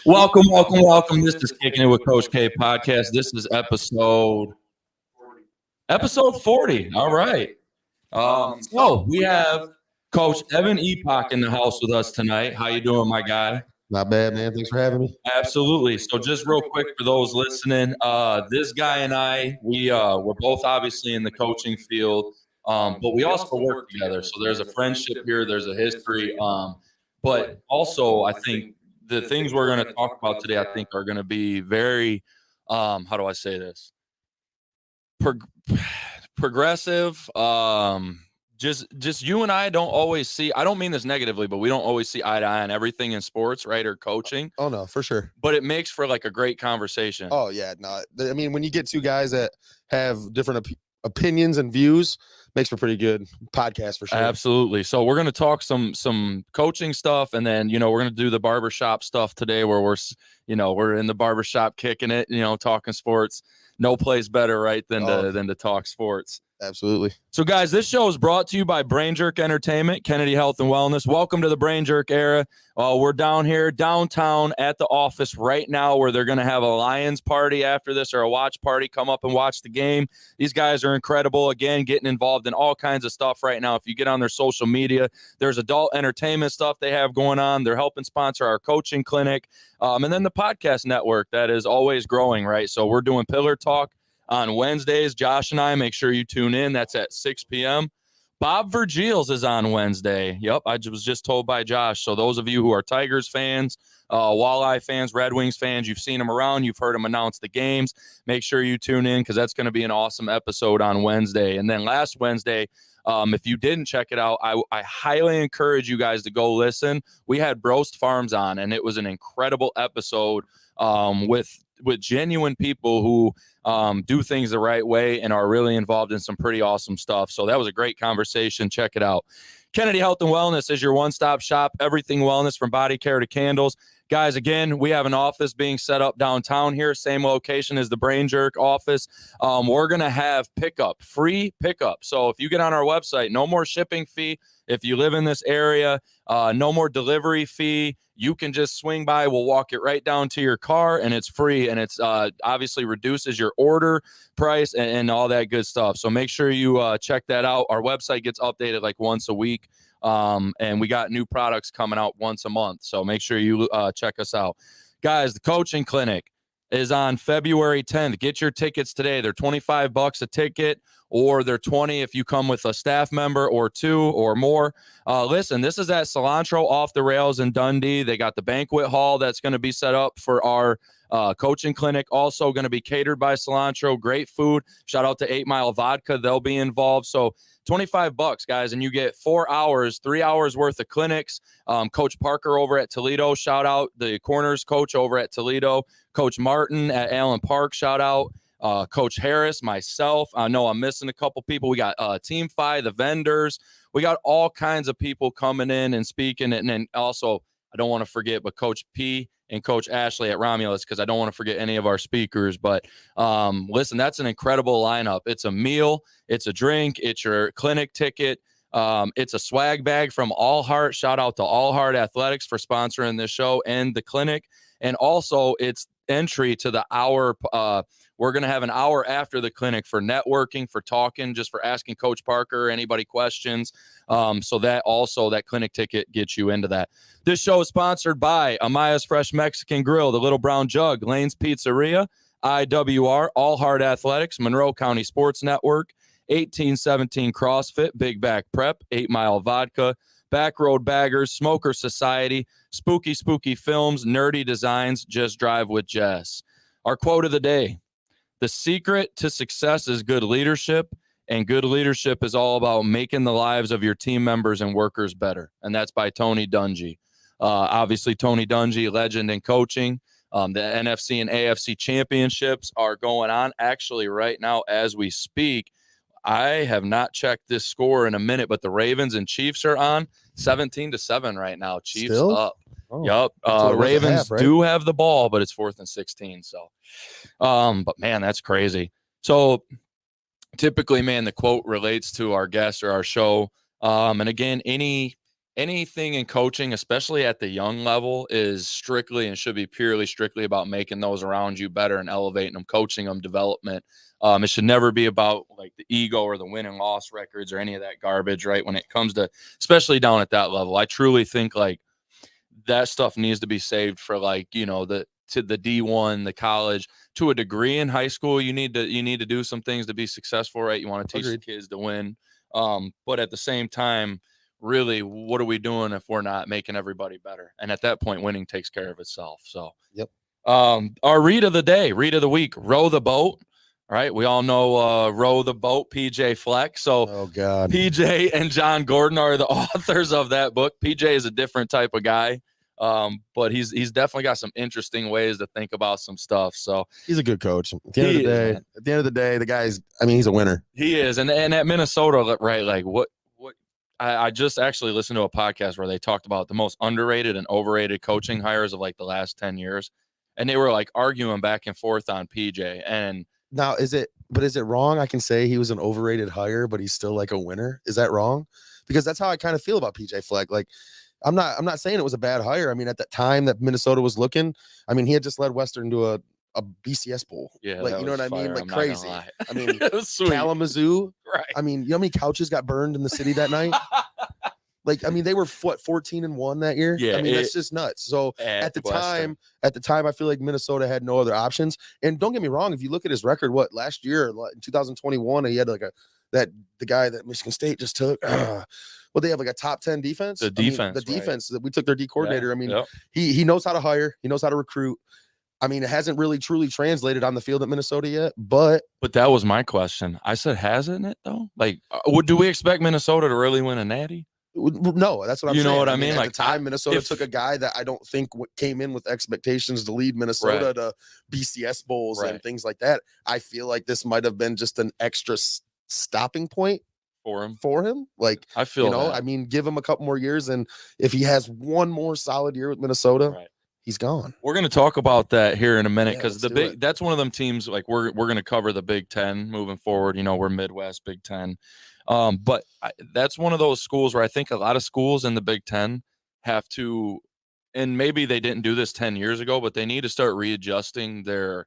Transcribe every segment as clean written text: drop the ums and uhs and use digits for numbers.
Welcome. This is Kicking It with Coach K podcast. This is episode 40. All right. So we have Coach Evan Epoch in the house with us tonight. How you doing, my guy? Not bad, man. Thanks for having me. Absolutely. So just real quick for those listening, this guy and I, we're both obviously in the coaching field, but we also work together. So there's a friendship here. There's a history. But also, I think the things we're going to talk about today, I think, are going to be very, how do I say this? Progressive. Just you and I don't always see, I don't mean this negatively, but we don't always see eye to eye on everything in sports, right? Or coaching. Oh, no, for sure. But it makes for like a great conversation. Oh, yeah. No, I mean, when you get two guys that have different opinions and views, makes for pretty good podcast for sure. Absolutely. So we're going to talk some coaching stuff, and then, we're going to do the barbershop stuff today where we're in the barbershop kicking it, talking sports. No place better, right, than to talk sports. Absolutely. So, guys, this show is brought to you by Brain Jerk Entertainment, Kennedy Health and Wellness. Welcome to the Brain Jerk era. We're down here downtown at the office right now where they're going to have a Lions party after this, or a watch party. Come up and watch the game. These guys are incredible. Again, getting involved in all kinds of stuff right now. If you get on their social media, there's adult entertainment stuff they have going on. They're helping sponsor our coaching clinic. And then the podcast network that is always growing, right? So we're doing Pillar Talk on Wednesdays. Josh and I, make sure you tune in. That's at 6 p.m. Bob Vergils is on Wednesday. Yep, I was just told by Josh. So those of you who are Tigers fans, Walleye fans, Red Wings fans, you've seen him around. You've heard him announce the games. Make sure you tune in because that's going to be an awesome episode on Wednesday. And then last Wednesday, if you didn't check it out, I highly encourage you guys to go listen. We had Broast Farms on, and it was an incredible episode with genuine people who do things the right way and are really involved in some pretty awesome stuff. So that was a great conversation. Check it out. Kennedy Health and Wellness is your one-stop shop. Everything wellness from body care to candles. Guys, again, we have an office being set up downtown here, same location as the Brain Jerk office. We're going to have free pickup. So if you get on our website, no more shipping fee. If you live in this area, no more delivery fee. You can just swing by. We'll walk it right down to your car, and it's free. And it's obviously reduces your order price and all that good stuff. So make sure you check that out. Our website gets updated like once a week. And we got new products coming out once a month. So make sure you check us out. Guys, the coaching clinic is on February 10th. Get your tickets today. They're $25 a ticket, or they're $20 if you come with a staff member or two or more. Listen, this is at Cilantro Off the Rails in Dundee. They got the banquet hall that's going to be set up for our coaching clinic. Also going to be catered by Cilantro. Great food. Shout out to 8 Mile Vodka. They'll be involved. So $25, guys, and you get 4 hours, 3 hours worth of clinics. Coach Parker over at Toledo, shout out. The corners coach over at Toledo. Coach Martin at Allen Park, shout out. Coach Harris, myself. I know I'm missing a couple people. We got Team Phi, the vendors. We got all kinds of people coming in and speaking. And then also, I don't want to forget, but Coach P and Coach Ashley at Romulus, because I don't want to forget any of our speakers. But listen, that's an incredible lineup. It's a meal, it's a drink, it's your clinic ticket. It's a swag bag from All Heart. Shout out to All Heart Athletics for sponsoring this show and the clinic. And also, it's entry to the hour. We're going to have an hour after the clinic for networking, for talking, just for asking Coach Parker, anybody questions. So that clinic ticket gets you into that. This show is sponsored by Amaya's Fresh Mexican Grill, the Little Brown Jug, Lane's Pizzeria, IWR, All Heart Athletics, Monroe County Sports Network, 1817 CrossFit, Big Back Prep, 8 Mile Vodka, Backroad Baggers, Smoker Society, Spooky Films, Nerdy Designs, Just Drive with Jess. Our quote of the day: the secret to success is good leadership, and good leadership is all about making the lives of your team members and workers better. And that's by Tony Dungy. Obviously, Tony Dungy, legend in coaching. The NFC and AFC championships are going on actually right now as we speak. I have not checked this score in a minute, but the Ravens and Chiefs are on 17-7 right now. Chiefs Still? up. Oh, Yep. Ravens do have the ball, but it's 4th and 16. So, but man, that's crazy. So typically, man, the quote relates to our guest or our show. And again, any anything in coaching, especially at the young level, is strictly and should be purely strictly about making those around you better and elevating them, coaching them, development. It should never be about like the ego or the win and loss records or any of that garbage, right? When it comes to, especially down at that level, I truly think like that stuff needs to be saved for like, you know, the D1, the college. To a degree in high school, you need to do some things to be successful, right? You want to teach the kids to win. But at the same time, really, what are we doing if we're not making everybody better? And at that point, winning takes care of itself. So, yep. Our read of the week, row the boat. All right. We all know row the boat, PJ Fleck. So oh God, PJ and John Gordon are the authors of that book. PJ is a different type of guy. But he's definitely got some interesting ways to think about some stuff. So he's a good coach. At the end of the day, the guy's, I mean, he's a winner. He is. And at Minnesota, right, like what I just actually listened to a podcast where they talked about the most underrated and overrated coaching hires of like the last 10 years. And they were like arguing back and forth on PJ. And now is it wrong? I can say he was an overrated hire, but he's still like a winner. Is that wrong? Because that's how I kind of feel about PJ Fleck. Like, I'm not saying it was a bad hire. I mean, at that time that Minnesota was looking, I mean, he had just led Western to a BCS bowl. Yeah, like, you know what I mean? Like crazy. I mean, Kalamazoo. Right. I mean, you know how many couches got burned in the city that night? Like, I mean, they were 14-1 that year. Yeah, I mean, that's just nuts. So at the time, I feel like Minnesota had no other options. And don't get me wrong, if you look at his record, last year in 2021, he had like the guy that Michigan State just took. Well, they have like a top 10 defense. The defense that we took their D coordinator. Yeah, I mean, he knows how to hire. He knows how to recruit. I mean, it hasn't really truly translated on the field at Minnesota yet, but that was my question. I said, hasn't it though? Like, do we expect Minnesota to really win a natty? No, that's what I'm saying. You know what I mean? At like the time, Minnesota took a guy that I don't think came in with expectations to lead Minnesota to BCS bowls and things like that. I feel like this might have been just an extra stopping point for him. Like, I feel, I mean, give him a couple more years, and if he has one more solid year with Minnesota, he's gone. We're going to talk about that here in a minute because that's one of them teams. Like we're going to cover the Big Ten moving forward. You know, we're Midwest Big Ten, but that's one of those schools where I think a lot of schools in the Big Ten have to, and maybe they didn't do this 10 years ago, but they need to start readjusting their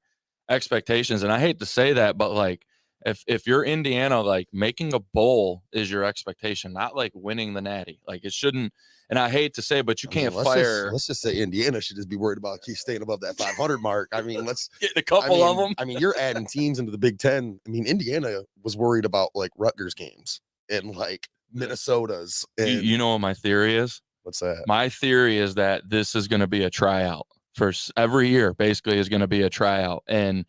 expectations. And I hate to say that, but like, if you're Indiana, like making a bowl is your expectation, not like winning the natty. Like it shouldn't. And I hate to say, but you can't fire. Let's just say Indiana should just be worried about staying above that 500 mark. I mean, let's get a couple of them. I mean, you're adding teams into the Big Ten. I mean, Indiana was worried about like Rutgers games and like Minnesota's. And you know what my theory is? What's that? My theory is that this is going to be a tryout for every year. Basically, is going to be a tryout, and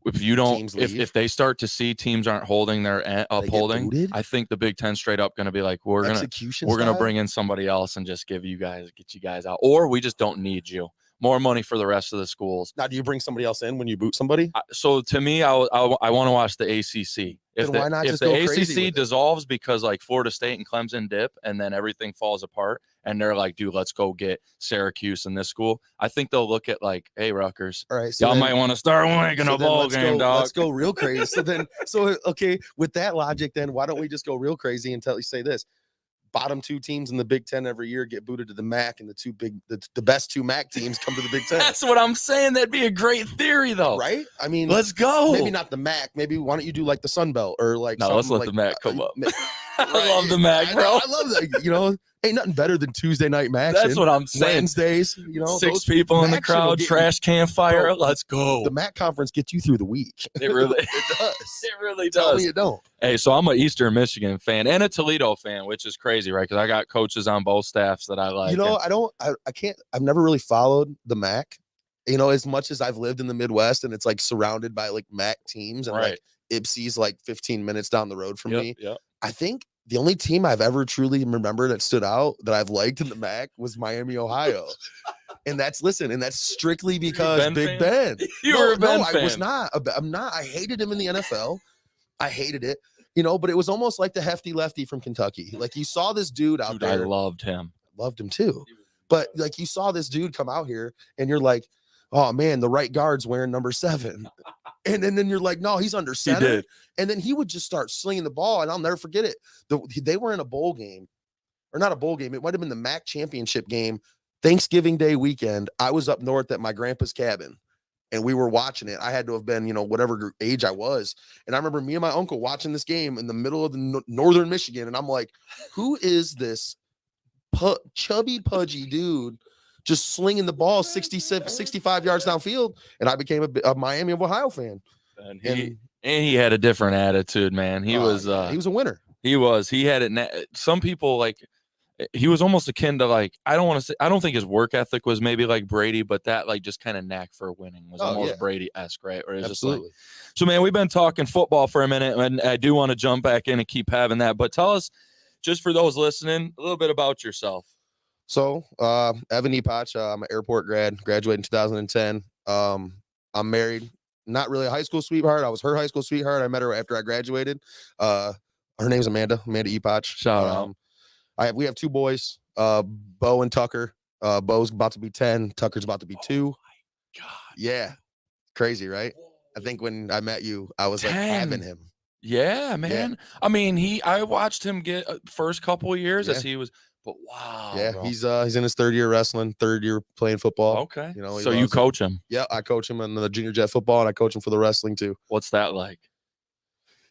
if you don't, if they start to see teams aren't holding their upholding, I think the Big Ten straight up going to be like, we're gonna bring in somebody else and just get you guys out, or we just don't need you. More money for the rest of the schools. Now, do you bring somebody else in when you boot somebody? So to me, I want to watch the ACC. If the ACC dissolves because like Florida State and Clemson dip and then everything falls apart and they're like, dude, let's go get Syracuse in this school. I think they'll look at like, hey, Rutgers, all right, so y'all might want to start winning a ball game, dog. Let's go real crazy. Okay, with that logic, then why don't we just go real crazy and say this? Bottom two teams in the Big Ten every year get booted to the MAC, and the best two MAC teams come to the Big Ten. That's what I'm saying. That'd be a great theory, though. Right? I mean, let's go. Maybe not the MAC. Maybe why don't you do like the Sun Belt or like? No, let's let the MAC come up. I love the MAC, bro. I love that. You know, ain't nothing better than Tuesday night MAC. That's what I'm saying. Wednesdays, you know, 6 people in the crowd, trash can fire. Bro, let's go. The MAC conference gets you through the week. It really it does. It really does. Tell me it don't. Hey, so I'm an Eastern Michigan fan and a Toledo fan, which is crazy, right? Because I got coaches on both staffs that I like. You know, I've never really followed the MAC. You know, as much as I've lived in the Midwest and it's like surrounded by like MAC teams and like Ipsy's like 15 minutes down the road from me. Yep. I think the only team I've ever truly remembered that stood out that I've liked in the MAC was Miami, Ohio. And that's strictly because Big Ben. You were a Ben fan. I was not. I'm not. I hated him in the NFL. I hated it. You know, but it was almost like the hefty lefty from Kentucky. Like you saw this dude out there. I loved him. Loved him too. But like you saw this dude come out here and you're like, oh man, the right guard's wearing number 7. And then you're like, no, he's under center. He did. And then he would just start slinging the ball. And I'll never forget it. They were in a bowl game or not a bowl game. It might have been the MAC championship game, Thanksgiving Day weekend. I was up north at my grandpa's cabin and we were watching it. I had to have been, whatever age I was. And I remember me and my uncle watching this game in the middle of the northern Michigan. And I'm like, who is this chubby, pudgy dude just slinging the ball 65 yards downfield? And I became a Miami of Ohio fan. And he had a different attitude, man. He was a winner. He had it. Some people, like, he was almost akin to, like, I don't think his work ethic was maybe like Brady, but that, like, just kind of knack for winning was almost Brady-esque, right? Or Absolutely. So, man, we've been talking football for a minute, and I do want to jump back in and keep having that. But tell us, just for those listening, a little bit about yourself. So, Evan Epach, I'm an airport grad, graduated in 2010. I'm married. Not really a high school sweetheart. I was her high school sweetheart. I met her after I graduated. Her name's Amanda Epach. Shout out. We have 2 boys, Bo and Tucker. Bo's about to be 10. Tucker's about to be 2. Oh my God. Yeah. Crazy, right? I think when I met you, I was 10. Like having him. Yeah, man. Yeah. I mean, I watched him get first couple of years as he was, but wow. Yeah, bro. he's in his 3rd year wrestling, 3rd year playing football. Okay. So you coach him? Yeah, I coach him in the junior jet football, and I coach him for the wrestling too. What's that like?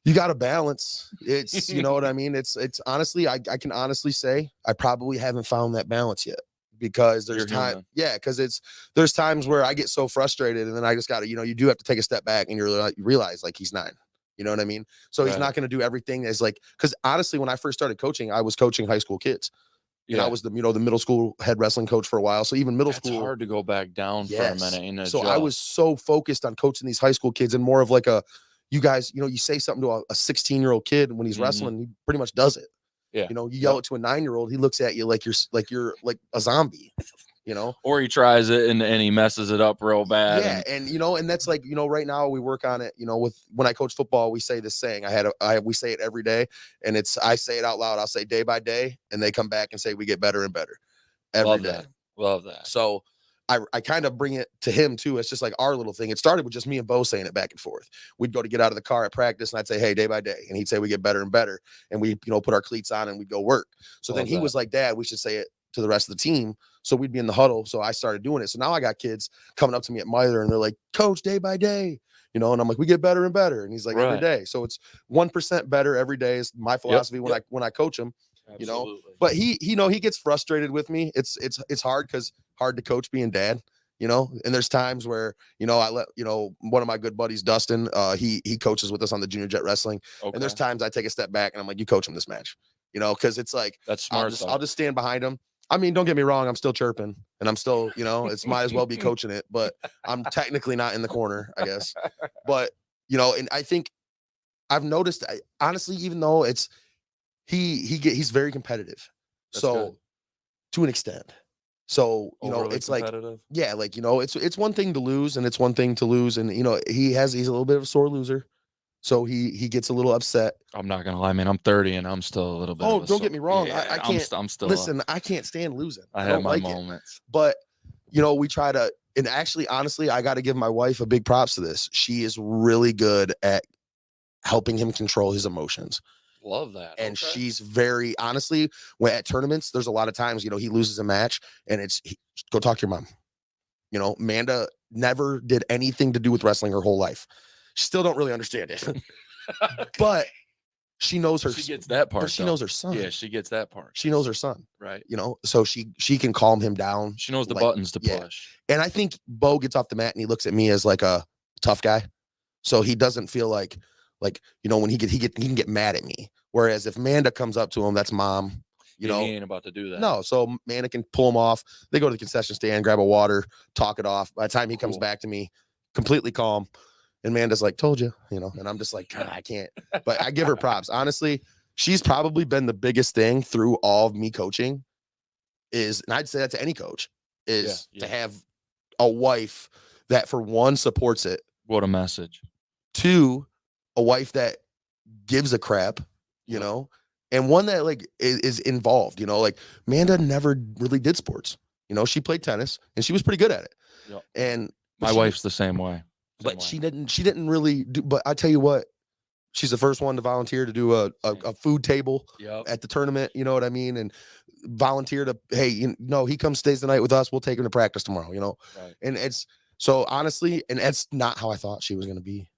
You got to balance. It's, you know what I mean? It's honestly, I can honestly say I probably haven't found that balance yet, because there's there's times where I get so frustrated, and then I just got to, you do have to take a step back, and you realize, like, he's 9. You know what I mean? So he's not going to do everything as, like, because honestly, when I first started coaching, I was coaching high school kids. And I was the middle school head wrestling coach for a while. So even middle school, it's hard to go back down for a minute. So I was so focused on coaching these high school kids, and more of like you guys, you say something to a 16-year-old kid when he's wrestling, he pretty much does it. Yeah. You yell it to a 9-year-old, he looks at you like you're like a zombie. Or he tries it and he messes it up real bad. Yeah, and and that's like, right now we work on it, with when I coach football, we say this saying. We say it every day, and I say it out loud. I'll say day by day, and they come back and say we get better and better every day. Love that. So I kind of bring it to him too. It's just like our little thing. It started with just me and Bo saying it back and forth. We'd go to get out of the car at practice, and I'd say, hey, day by day. And he'd say we get better and better. And we, put our cleats on and we'd go work. So then he was like, Dad, we should say it to the rest of the team. So we'd be in the huddle. So I started doing it. So now I got kids coming up to me at Mither, and they're like, Coach, day by day, and I'm like, we get better and better. And he's like, every day. So it's 1% better every day is my philosophy when I coach him. Absolutely. But he gets frustrated with me. It's hard, because hard to coach being dad, and there's times where, I let, one of my good buddies, Dustin, he coaches with us on the junior jet wrestling. Okay. And there's times I take a step back and I'm like, you coach him this match, because it's like, that's smart. I'll just stand behind him. I mean, don't get me wrong, I'm still chirping, and I'm still, it's might as well be coaching it, but I'm technically not in the corner, I guess. But, and I think I've noticed, honestly, even though he's very competitive. That's so good. To an extent. So, it's like, yeah, like, it's one thing to lose, and it's one thing to lose. And, he's a little bit of a sore loser. So he gets a little upset. I'm not gonna lie, man. I'm 30 and I'm still a little bit. Oh, don't get me wrong. Yeah, I can't. I'm still. Listen, I can't stand losing. I have my moments. But we try to. And actually, honestly, I got to give my wife a big props to this. She is really good at helping him control his emotions. Love that. And she's very, honestly, when at tournaments, there's a lot of times, he loses a match, and go talk to your mom. Amanda never did anything to do with wrestling her whole life. She still don't really understand it. But she knows her. She gets that part. But she knows her son. Yeah, she gets that part. She knows her son. Right. So she can calm him down. She knows the buttons to push. And I think Bo gets off the mat and he looks at me as like a tough guy. So he doesn't feel like when he can get mad at me. Whereas if Amanda comes up to him, that's mom. He ain't about to do that. No, so Amanda can pull him off. They go to the concession stand, grab a water, talk it off. By the time he comes back to me, completely calm. And Amanda's like, told you, and I'm just like, God, I can't. But I give her props. Honestly, she's probably been the biggest thing through all of me coaching and I'd say that to any coach, is to have a wife that, for one, supports it. What a message. 2, a wife that gives a crap, and one that like is involved, like Amanda never really did sports. She played tennis and she was pretty good at it. Yep. And my wife's the same way. But she didn't really do, but I tell you what, she's the first one to volunteer to do a food table at the tournament. You know what I mean? And volunteer to, hey, he comes stays the night with us. We'll take him to practice tomorrow, Right. And it's so honestly, and that's not how I thought she was going to be.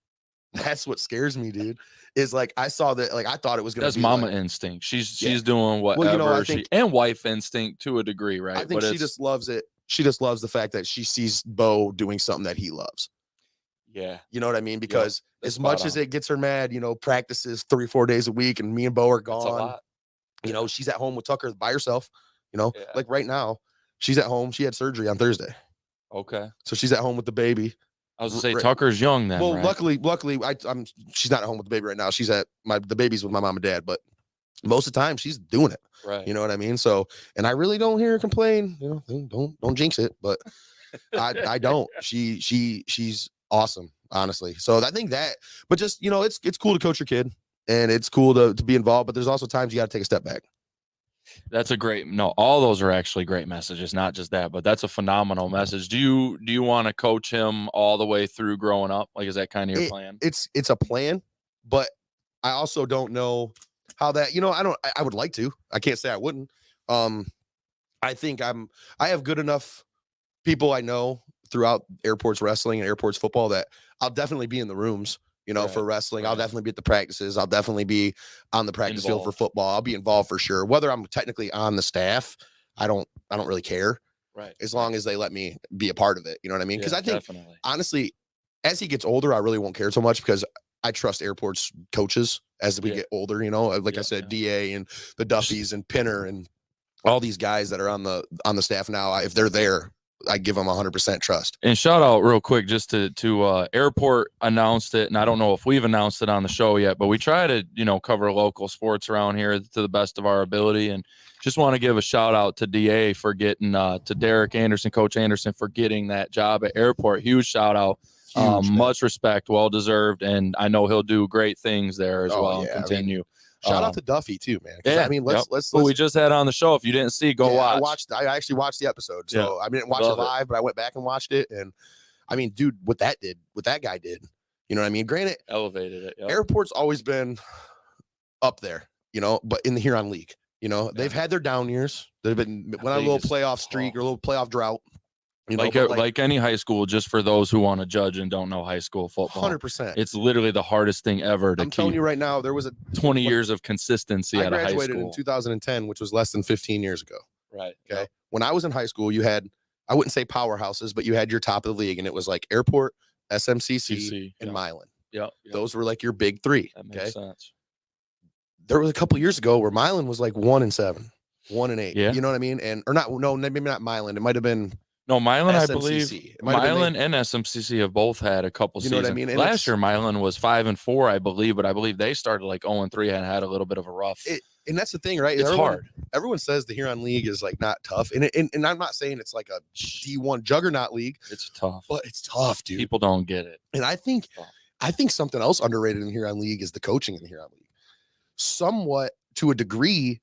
That's what scares me, dude, is like, I saw that, like, I thought it was going to That's be mama like, instinct. She's Yeah. doing Well, whatever I think, and wife instinct to a degree, right? I think But she just loves it. She just loves the fact that she sees Bo doing something that he loves. yeah, You know what I mean? Because that's as much spot as on. it gets her mad, practices 3-4 days a week, and me and Bo are That's a gone. lot. She's at home with Tucker by herself. Yeah. Like right now, she's at home. She had surgery on Thursday, Okay. so she's at home with the baby. I was gonna say Right. Tucker's young then, Well, right? luckily, she's not at home with the baby right now. She's at the baby's with my mom and dad, but most of the time she's doing it. Right. You know what I mean? So, and I really don't hear her complain. Don't jinx it, but I don't. She's awesome, honestly. So I think that, but just it's cool to coach your kid, and it's cool to be involved. But there's also times you got to take a step back. That's a great all those are actually great messages, not just that, but that's a phenomenal message. Do you want to coach him all the way through growing up? Like, is that kind of your plan? It's a plan, but I also don't know how that, I would like to. I can't say I wouldn't. I think I have good enough people I know throughout Airports wrestling and Airports football that I'll definitely be in the rooms, Right, for wrestling. I'll right. definitely be at the practices. I'll definitely be on the practice field for Involved. football. I'll be involved for sure. Whether I'm technically on the staff, I don't really care, Right. as long as they let me be a part of it. You know what I mean? Because Yeah, I think, definitely. honestly, as he gets older, I really won't care so much, because I trust Airports coaches as we Yeah. get older. Like I said, DA and the Duffys and Pinner and all these guys that are on the staff now. If they're there, I give them 100% trust. And shout out real quick, just to Airport announced it, and I don't know if we've announced it on the show yet, but we try to cover local sports around here to the best of our ability, and just want to give a shout out to DA for getting to Derek Anderson, Coach Anderson, for getting that job at Airport. Huge shout out. Huge, man. Much respect, well deserved, and I know he'll do great things there as well. Yeah, And continue. Shout out to Duffy too, man. Yeah, I mean, let's who we just had on the show. If you didn't see, go watch. I actually watched the episode, so I didn't watch Love it live, but I went back and watched it, and I mean, dude, what that guy did, you know what I mean? Granted, Elevated it. Yep. Airport's always been up there, but in the Huron League, they've had their down years. They've went on a little playoff streak or a little playoff drought. Like any high school, just for those who want to judge and don't know high school football, 100%. it's literally the hardest thing ever to I'm telling you right now, there was 20 years of consistency I at a high graduated school. in 2010, which was less than 15 years ago. Right. Okay. Yep. When I was in high school, you had, I wouldn't say powerhouses, but you had your top of the league, and it was like Airport, SMCC, and Milan. Yep. Those were like your big three. That makes sense. There was a couple years ago where Milan was like 1-7, 1-8. Yeah. You know what I mean? Maybe not Milan. It might have been Milan, I SMCC. believe. It might have been Milan and SMCC have both had a couple You know seasons. what I mean? And Last year, Milan was 5-4, I believe, but I believe they started like 0-3 and had a little bit of a rough. And that's the thing, right? It's hard. Everyone says the Huron League is like not tough, and I'm not saying it's like a D1 juggernaut league, It's tough. but it's tough, dude. People don't get it. And I think something else underrated in the Huron League is the coaching in the Huron League. Somewhat to a degree,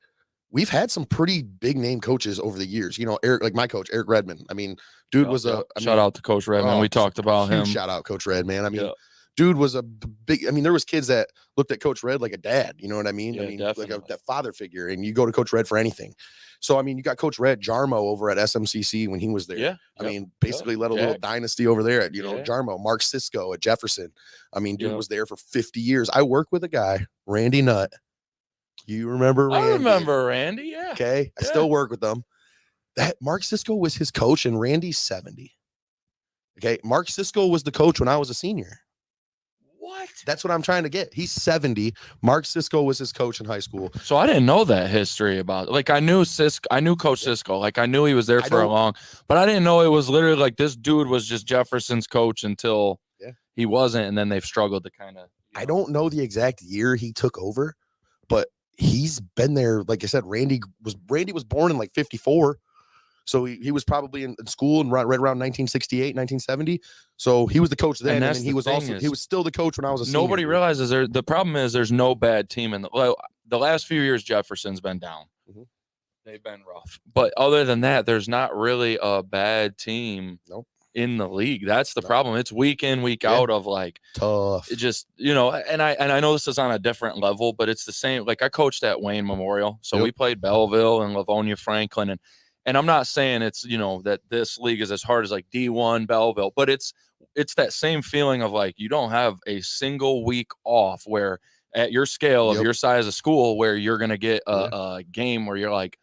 we've had some pretty big name coaches over the years. Eric, like my coach, Eric Redmond. I mean, dude was shout out to Coach Redmond. We talked about him. Shout out Coach Red, man. I mean, dude was a big. I mean, there was kids that looked at Coach Red like a dad. You know what I mean? Yeah, I mean, definitely. like that father figure. And you go to Coach Red for anything. So I mean, you got Coach Red Jarmo over at SMCC when he was there. Yeah. I mean, basically led a little dynasty over there at Jarmo. Mark Cisco at Jefferson. I mean, dude was there for 50 years. I worked with a guy, Randy Nutt. You remember Randy? I remember Randy. Yeah. Okay. I still work with them. That Mark Cisco was his coach, and Randy's 70. Okay. Mark Cisco was the coach when I was a senior. What? That's what I'm trying to get. He's 70. Mark Cisco was his coach in high school. So I didn't know that history about it. Like I knew Coach Cisco. Like I knew he was there for a long, but I didn't know it was literally like this dude was just Jefferson's coach until he wasn't, and then they've struggled to kind of. I don't know the exact year he took over, but he's been there. Like I said, Randy was born in like 54. So he was probably in school and right around 1968, 1970. So he was the coach then, and he was still the coach when I was a senior. Nobody realizes the problem is there's no bad team in the last few years. Jefferson's been down. They've been rough, but other than that, there's not really a bad team. Nope. in the league. That's the No. problem. It's week in, week Yeah. out of like Tough. it just, and I know this is on a different level, but it's the same. Like I coached at Wayne Memorial. So Yep. we played Belleville and Livonia Franklin. And I'm not saying it's, that this league is as hard as like D1 Belleville, but it's that same feeling of like you don't have a single week off where at your scale of Yep. your size of school where you're going to get a game where you're like,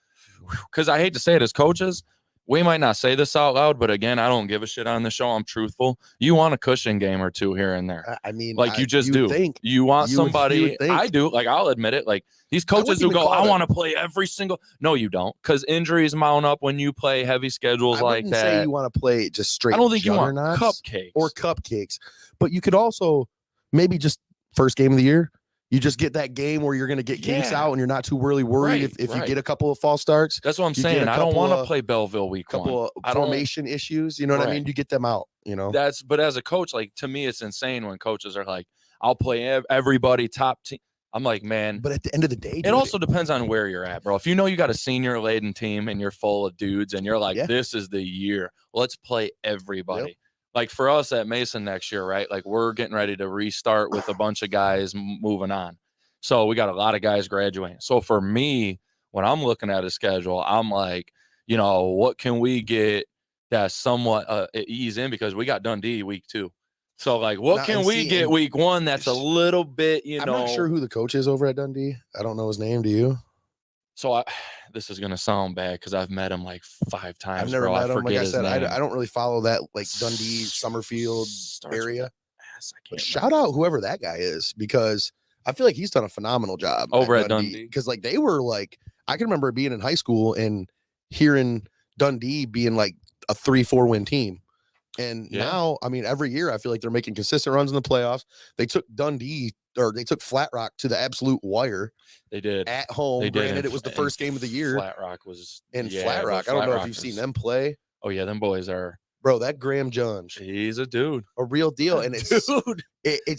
because I hate to say it as coaches, we might not say this out loud, but again, I don't give a shit on the show. I'm truthful. You want a cushion game or two here and there. I mean, Like you just would do. think. You want You would somebody. think. I do. Like I'll admit it. Like these coaches who even go, call I it- want to play every single. No, you don't, because injuries mount up when you play heavy schedules I like wouldn't say that. you want to play just straight. I don't think you want juggernauts cupcakes or cupcakes, but you could also maybe just first game of the year. You just get that game where you're going to get kinks Yeah. out, and you're not too really worried Right, if you right. get a couple of false starts, That's what I'm you get saying. a I don't couple want to of- play Belleville week one. couple of I don't- formation issues. You know what I Right. mean? You get them out. You know. But as a coach, like to me, it's insane when coaches are like, I'll play everybody top team. I'm like, man. But at the end of the day, It also depends on where you're at, bro. If you know you got a senior laden team and you're full of dudes and you're like, Yeah. this is the year, let's play everybody. Like for us at Mason next year, right? Like we're getting ready to restart with a bunch of guys moving on. So we got a lot of guys graduating. So for me, when I'm looking at a schedule, I'm like, what can we get that's somewhat ease in, because we got Dundee week 2. So like, what Now, can and we see, get and- week 1 that's a little bit, I'm not sure who the coach is over at Dundee. I don't know his name. Do you? So this is gonna sound bad because I've met him like 5 times. I've never bro. met I him. Like I his said, name. I don't really follow that like Dundee, Summerfield Starts with area. a S, I But can't shout remember. out whoever that guy is, because I feel like he's done a phenomenal job Over at Dundee. Because like they were like, I can remember being in high school and hearing Dundee being like a 3-4 win team. And Yeah. now, I mean, every year I feel like they're making consistent runs in the playoffs. They took Flat Rock to the absolute wire They did. at home. They did. Granted, and it was the and first game of the year Flat Rock was in yeah, Flat but Rock. I don't Flat know Rock if you've seen is- them play. Oh yeah, them boys are. Bro, that Graham Judge, He's a dude. a real deal. And it's dude.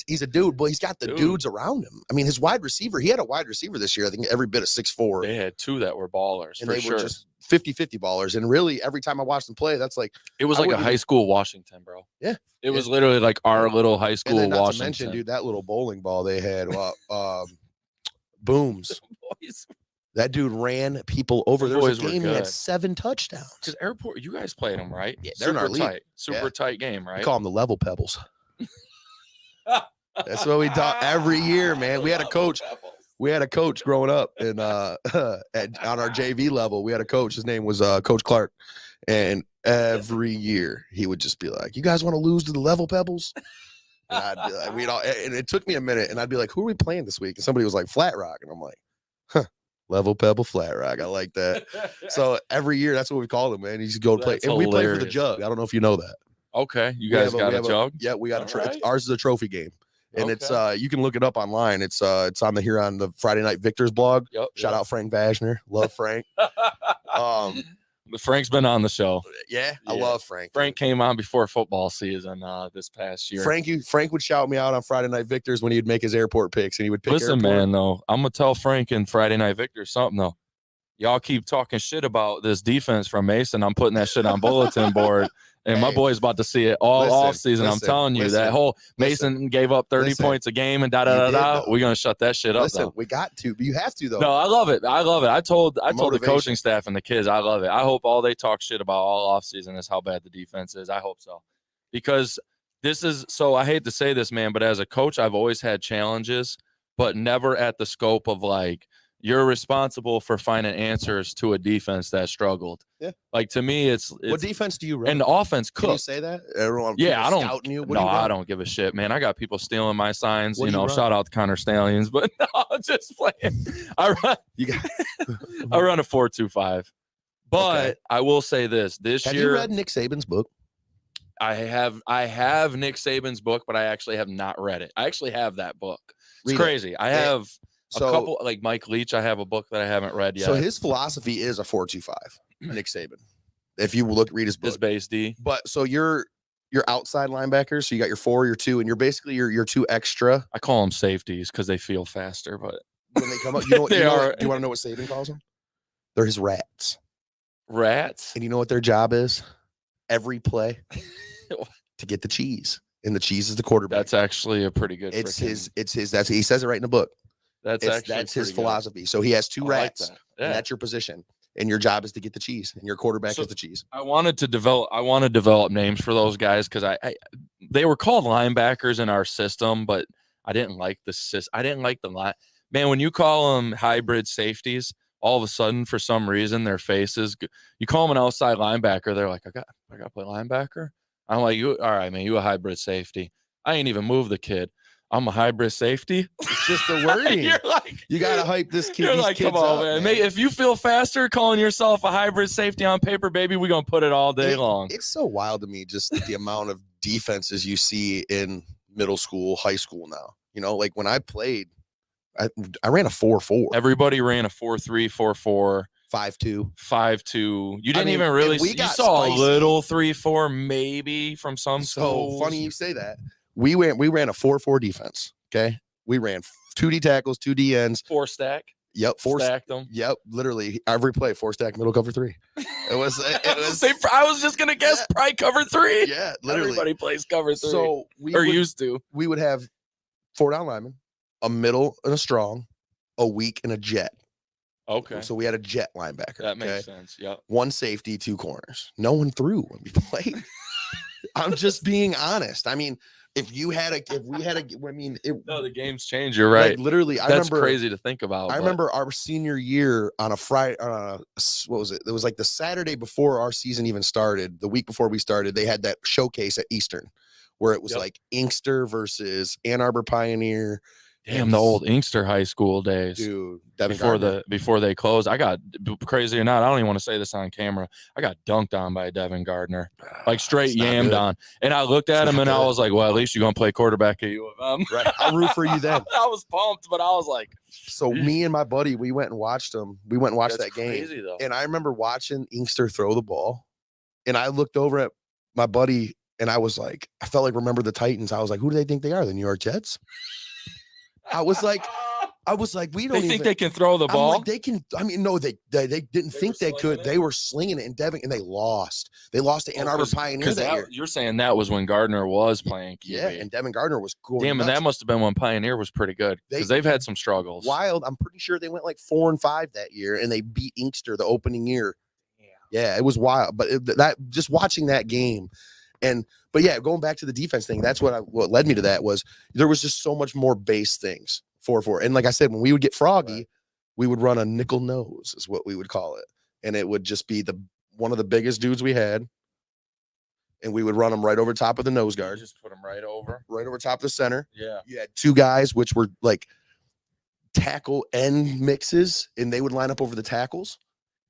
he's a dude, but he's got the Dude. dudes around him. I mean, his wide receiver, he had a wide receiver this year, I think every bit of 6'4", They had 2 that were ballers and for they sure. were just 50-50 ballers. And really, every time I watched them play, that's like, It was I like a wouldn't high even- school Washington, bro. Yeah. It was literally like our little high school and then not Washington. to mention, dude, that little bowling ball they had, Booms. Boys. That dude ran people over. The There was boys a were game he had good. 7 touchdowns. Because Airport, you guys played them, right? Yeah, they're in our super league. tight. Super Yeah. tight game, We right? call them the level pebbles. That's what we taught every year, man. We had a coach. We had a coach growing up, and on our JV level, we had a coach. His name was Coach Clark, and every year he would just be like, "You guys want to lose to the level pebbles?" And I'd be like, and it took me a minute, and I'd be like, "Who are we playing this week?" And somebody was like, "Flat Rock," and I'm like, "Huh, level pebble, Flat Rock. I like that." So every year, that's what we called him, man. He used to go play, That's and we play for the hilarious. jug. I don't know if you know that. Okay, you We guys have got we a have jug? Yeah, we got a Alright. ours is a trophy game. And it's Okay. you can look it up online. It's on the Friday Night Victors blog. Yep, Shout out Frank Vashner. Love Frank. out. Frank's been on the show. Yeah, I Yeah. love Frank. Frank came on before football season this past year. Frank would shout me out on Friday Night Victors when he'd make his airport picks, and he would pick Listen, airport. man, though, I'm gonna tell Frank and Friday Night Victor something though. Y'all keep talking shit about this defense from Mason. I'm putting that shit on bulletin board, and my Hey, boy's about to see it all listen, off season. I'm listen, telling you, that listen, whole listen, Mason gave up 30 listen. points a game and You did, though. We're gonna shut that shit up. Listen, Though. we got to, but you have to though. No, I love it. I love it. I told the Motivation. coaching staff and the kids, I love it. I hope all they talk shit about all offseason is how bad the defense is. I hope so. Because this is so I hate to say this, man, but as a coach, I've always had challenges, but never at the scope of like you're responsible for finding answers to a defense that struggled. Yeah. Like to me, it's What defense do you run? and the offense Can you cooked. say that? Everyone, Yeah, people I don't- scouting you. What No, do you I run? don't give a shit, man. I got people stealing my signs. What You do you know, run? shout out to Connor Stallions, but no, I'm just playing. I run. You got. I run a 4.25. But Okay. I will say this: this Have you year, read Nick Saban's book? I have Nick Saban's book, but I actually have not read it. I actually have that book. It's Read it. crazy. I Yeah. have So, a couple, like Mike Leach. I have a book that I haven't read yet. so his philosophy is a 4-2-5. Nick Saban. If you read his book, His base D. but so you're outside linebackers. So you got your 4, your 2, and you're basically your 2 extra I call them safeties because they feel faster. But when they come up. You know, They are. do you want to know what Saban calls them? They're his rats. rats. And you know what their job is? Every play, to get the cheese, and the cheese is the quarterback. That's actually a pretty good. It's his. He says it right in the book. That's That's actually his pretty good. philosophy. So he has two I like rats, that. and Yeah. that's your position. And your job is to get the cheese, and your quarterback So- is the cheese. I want to develop names for those guys because they were called linebackers in our system, but I didn't like I didn't like the line. Man, when you call them hybrid safeties, all of a sudden, for some reason, their faces. You call them an outside linebacker, they're like, I got to play linebacker. I'm like, you all right, man? You a hybrid safety? I ain't even moved the kid. I'm a hybrid safety. It's just the wording. You're like, You gotta hype this kid. you're These like, kids come on, up, man. If you feel faster calling yourself a hybrid safety on paper, baby, we're gonna put it all day long. It's so wild to me, just the amount of defenses you see in middle school, high school now. You know, like when I played, I ran a 4-4, Everybody ran a 4-3, 4-4, 5-2. 5-2. You didn't mean, even really. if we You got saw spicy- a little 3-4 maybe from some So schools. funny you say that. We ran a 4-4 defense. Okay, we ran 2D tackles, 2D ends. 4 stack. Yep, Stacked them. Yep, literally every play 4 stack middle cover 3. It was I was just gonna guess probably cover 3. yeah, literally. Everybody plays cover 3. So or used to. we would have 4 down linemen, a middle and a strong, a weak and a jet. Okay. So we had a jet linebacker. That makes sense. Yep. 1 safety, 2 corners. No one threw when we played. I'm just being honest. I mean, if we had a, No, the game's changed. You're right. like literally, That's I remember crazy to think about. I but- remember our senior year on a Friday, what was it? It was like the Saturday before our season even started, the week before we started, they had that showcase at Eastern where it was Yep. like Inkster versus Ann Arbor Pioneer. Damn, the old Inkster high school days. Dude, Devin before Gardner. before they closed. I got, crazy or not, I don't even want to say this on camera. I got dunked on by Devin Gardner, like straight It's not yammed good. on. And I looked at It's him not and I good. was like, well, at least you're gonna play quarterback at U of M. Right. I'll root for you then. I was pumped, but I was like, So me and my buddy, we went and watched them. We went and watched that's that game. crazy though. And I remember watching Inkster throw the ball. And I looked over at my buddy and I was like, I felt like remember the Titans. I was like, who do they think they are? The New York Jets? I was like, we don't they even think they can throw the I'm ball. like, they can. I mean, no, they didn't think were they could. slinging it? They were slinging it in Devin, and they lost. They lost to Ann Arbor Pioneer Because that year. you're saying that was when Gardner was playing QB. Yeah, and Devin Gardner was going. Damn, and nuts. that must have been when Pioneer was pretty good because they've had some struggles. Wild. I'm pretty sure they went like 4-5 that year, and they beat Inkster the opening year. Yeah, it was wild. But that just watching that game, but yeah, going back to the defense thing, that's what led me to that was there was just so much more base things 4-4, and like I said, when we would get froggy, Right. we would run a nickel nose, is what we would call it, and it would just be one of the biggest dudes we had, and we would run them right over top of the nose You guard, just put them right over. right over top of the center. Yeah. You had 2 guys which were like tackle end mixes, and they would line up over the tackles,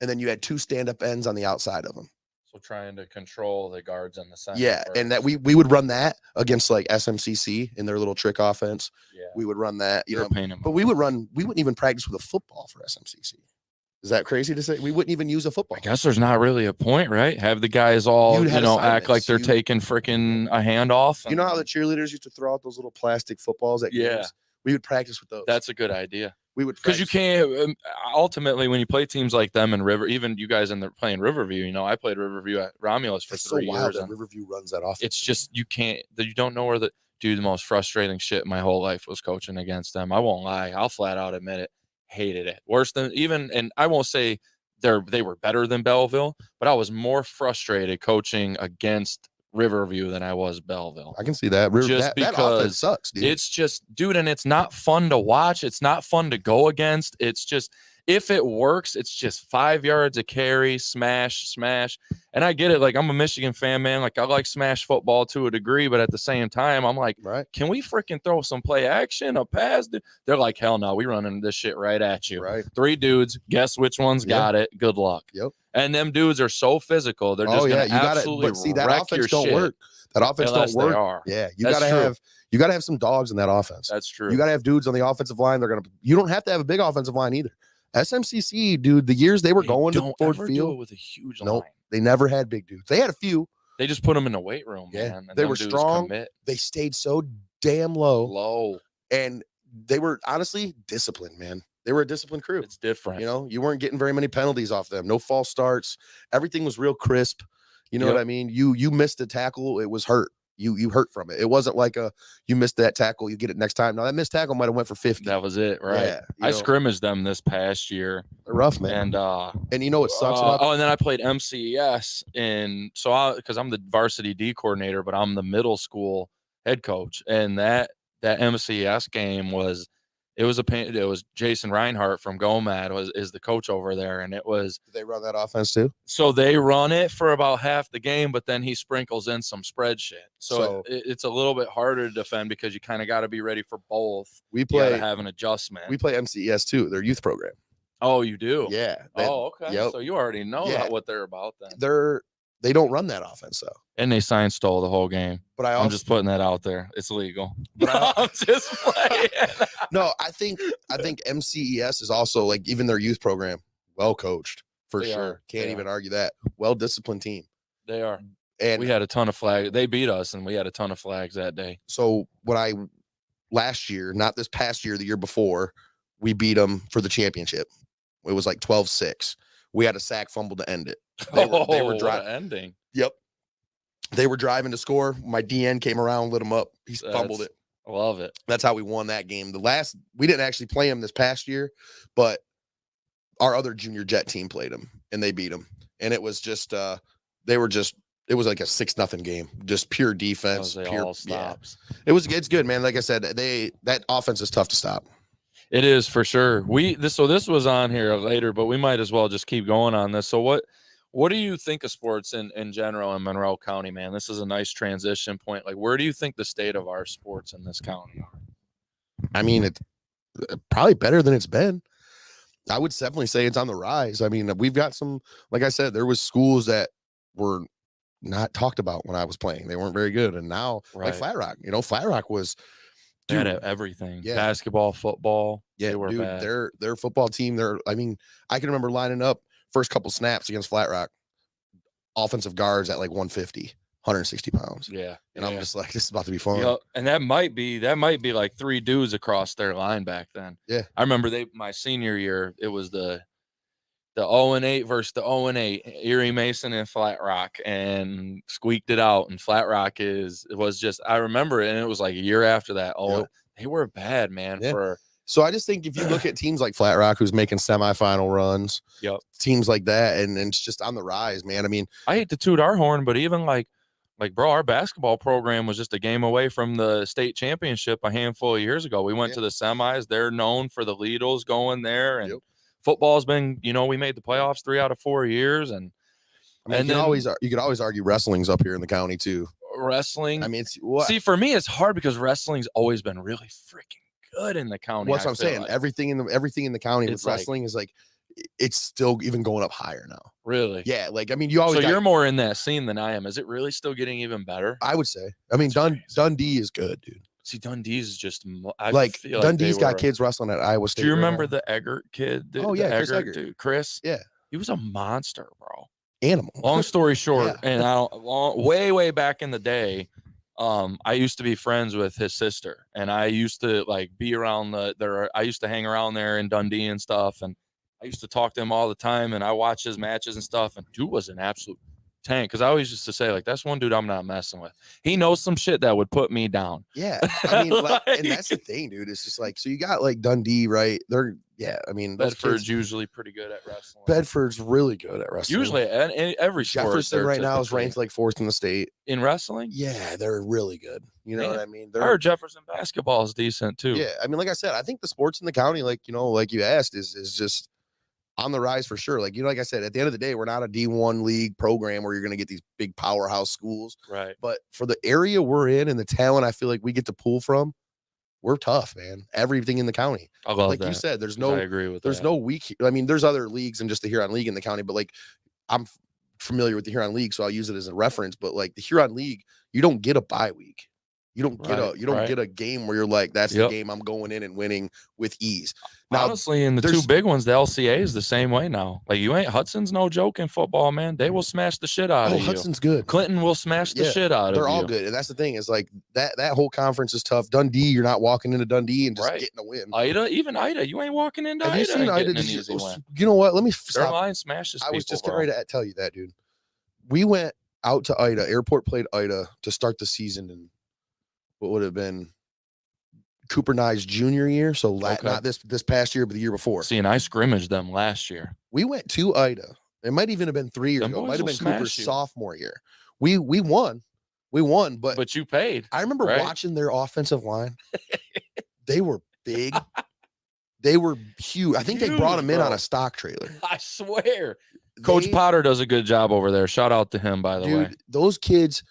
and then you had 2 stand-up ends on the outside of them. So trying to control the guards in the center. Yeah, and that first. we would run that against like SMCC in their little trick offense. Yeah. We would run that, you You're know, a pain in but my- we wouldn't even practice with a football for SMCC. Is that crazy to say? We wouldn't even use a football. I guess there's not really a point, right? Have the guys all, You'd had act like assignments. they're You- taking freaking a handoff. You know how the cheerleaders used to throw out those little plastic footballs at Yeah. games? We would practice with those. That's a good idea. we would Because you practice. can't ultimately when you play teams like them in River, even you guys in the playing Riverview. I played Riverview at Romulus for It's so 3 wild years. that And Riverview runs that off. it's just you don't know where the most frustrating shit my whole life was coaching against them. I won't lie. I'll flat out admit it. Hated it. Worse than even, and I won't say they were better than Belleville, but I was more frustrated coaching against Riverview than I was Belleville. I can see that. Just that offense because sucks, dude. It's just, dude, and it's not fun to watch. It's not fun to go against. It's just, if it works, it's just 5 yards a carry, smash. And I get it. Like, I'm a Michigan fan, man. Like, I like smash football to a degree, but at the same time, I'm like, right. can we freaking throw some play action, a pass? They're like, hell no, we running this shit right at you. Right. 3 dudes, guess which one's Yeah. got it. Good luck. Yep. And them dudes are so physical. They're just Oh yeah, gonna you got to. absolutely But see, that wreck offense your don't shit work. That offense unless don't work. they are. Yeah, you That's gotta true. have some dogs in that offense. That's true. You gotta have dudes on the offensive line. You don't have to have a big offensive line either. SMCC, dude, the years they were going to don't Ford ever do it Field, with a huge Nope. line. they never had big dudes. They had a few. They just put them in the weight room, Yeah, man. And they them were dudes strong. commit They stayed so damn low, low. and they were honestly disciplined, man. They were a disciplined crew. It's different. You know, you weren't getting very many penalties off them. No false starts. Everything was real crisp. You know Yep. what I mean? You missed a tackle, it was hurt. You hurt from it. It wasn't like you missed that tackle, you get it next time. Now that missed tackle might have went for 50. That was it, right? Yeah, I scrimmaged them this past year, they're rough, man. And you know what sucks about and then I played MCES, and so because I'm the varsity D coordinator, but I'm the middle school head coach, and that MCES game was a pain. It was Jason Reinhardt from GOMAD is the coach over there, and it was. Did they run that offense too? So they run it for about half the game, but then he sprinkles in some spread shit. So it's a little bit harder to defend because you kind of got to be ready for both. We You got play to have an adjustment. we play MCES too, their youth program. Oh, you do? Yeah. Okay. Yep. So you already know Yeah. what they're about then. They don't run that offense though. And they sign stole the whole game. But I'm just putting that out there. It's legal. But I'm just playing. no, I think MCES is also like even their youth program, well coached for They sure. are. Can't They even are. argue that. Well disciplined team. They are. And We had a ton of flags. They beat us, and we had a ton of flags that day. so last year, not this past year, the year before, we beat them for the championship. It was like 12-6. We had a sack fumble to end it. They were what an driving. ending. Yep. They were driving to score. My DN came around, lit him up. He fumbled it. I love it. That's how we won that game. We didn't actually play him this past year, but our other junior jet team played him and they beat him. And it was just it was like a 6-0 game. Just pure defense. They Pure all stops. It's good, man. Like I said, that offense is tough to stop. It is for sure. This was on here later, but we might as well just keep going on this. So what do you think of sports in general in Monroe County, man? This is a nice transition point. Like, where do you think the state of our sports in this county are? I mean, it's probably better than it's been. I would definitely say it's on the rise. I mean, we've got some, like I said, there was schools that were not talked about when I was playing. They weren't very good. And now, like Flat Rock, Flat Rock was, They had dude, everything. yeah. Basketball, football. yeah, they were dude, bad. their football team, I can remember lining up first couple snaps against Flat Rock, offensive guards at like 150, 160 pounds. Yeah. And I'm just like, this is about to be fun. Yeah, and that might be like 3 dudes across their line back then. Yeah. I remember my senior year, it was the 0-8 versus the 0-8, Erie Mason and Flat Rock, and squeaked it out. And Flat Rock I remember it, and it was like a year after that. Oh, Yep. They were bad, man. Yeah. So I just think if you look at teams like Flat Rock, who's making semifinal runs, teams like that, and it's just on the rise, man. I mean, I hate to toot our horn, but even like bro, our basketball program was just a game away from the state championship a handful of years ago. We went to the semis. They're known for the Lidls going there, and football's been, we made the playoffs 3 out of 4 years, and I mean, you could always argue wrestling's up here in the county too. Wrestling. I mean, see, for me, it's hard because wrestling's always been really freaking good in the county. What's what I'm saying? Like. Everything in the county with wrestling is like, it's still even going up higher now. Really? Yeah. Like, I mean, you always. So you're more in that scene than I am. Is it really still getting even better? I would say. I mean, Dundee is good, dude. See, Dundee's is just Dundee's got kids wrestling at Iowa State. Do you remember the Eggert kid? Chris Eggert. Dude, Chris. Yeah. He was a monster, bro. Animal. Long story short, and way back in the day, I used to be friends with his sister, and I used to be around I used to hang around there in Dundee and stuff, and I used to talk to him all the time, and I watched his matches and stuff, and dude was an absolute tank. Because I always used to say, that's one dude I'm not messing with. He knows some shit that would put me down. Yeah. I mean, and that's the thing, dude. It's just so you got Dundee, right? I mean, Bedford's usually pretty good at wrestling. Bedford's really good at wrestling. Usually, every sport. Jefferson right now is ranked 4th in the state in wrestling. Yeah, they're really good. You know what I mean? I heard Jefferson basketball is decent too. Yeah, I mean, like I said, I think the sports in the county, like you asked, is just on the rise for sure. Like I said, at the end of the day, we're not a D1 league program where you're going to get these big powerhouse schools. Right. But for the area we're in and the talent I feel like we get to pull from, we're tough, man. Everything in the county. I love like that. You said, I agree with there's no weak. I mean, there's other leagues than just the Huron League in the county, but I'm familiar with the Huron League, so I'll use it as a reference. But the Huron League, you don't get a bye week. You don't get a game where you're like, that's the game I'm going in and winning with ease. Now, honestly, in the 2 big ones, the LCA is the same way now. Hudson's no joke in football, man. They will smash the shit out of you. Hudson's good. Clinton will smash the shit out of you. They're all good. And that's the thing is that whole conference is tough. Dundee, you're not walking into Dundee and just getting a win. Ida, you ain't walking into Ida. Have you seen Ida? You know what? Let me stop. Their line smashes people, I was just getting ready to tell you that, dude. We went out to Ida. Airport played Ida to start the season in what would have been Cooper Nye's junior year. So Okay. not this past year, but the year before. See, and I scrimmaged them last year. We went to Ida. It might even have been 3 years Them ago. It boys might have will been Cooper's smash you. sophomore year. We won. We won, But you paid. I remember right? watching their offensive line. They were big. They were huge. I think they brought them in bro. on a stock trailer. I swear. Coach Potter does a good job over there. Shout out to him, by the way. Those kids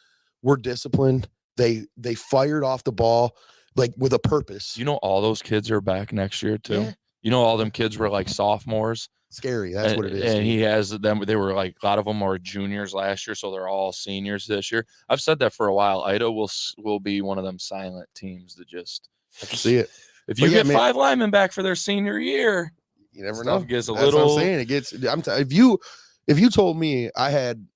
were disciplined. They fired off the ball like with a purpose. You know, all those kids are back next year too. Yeah. You know, all them kids were like sophomores. Scary. That's what it is. And he has them. They were like, a lot of them were juniors last year, so they're all seniors this year. I've said that for a while. Ida will be one of them silent teams that just I can see it. If you get 5 linemen back for their senior year, you never know. Gets a That's little. what I'm saying. It gets. If you told me I had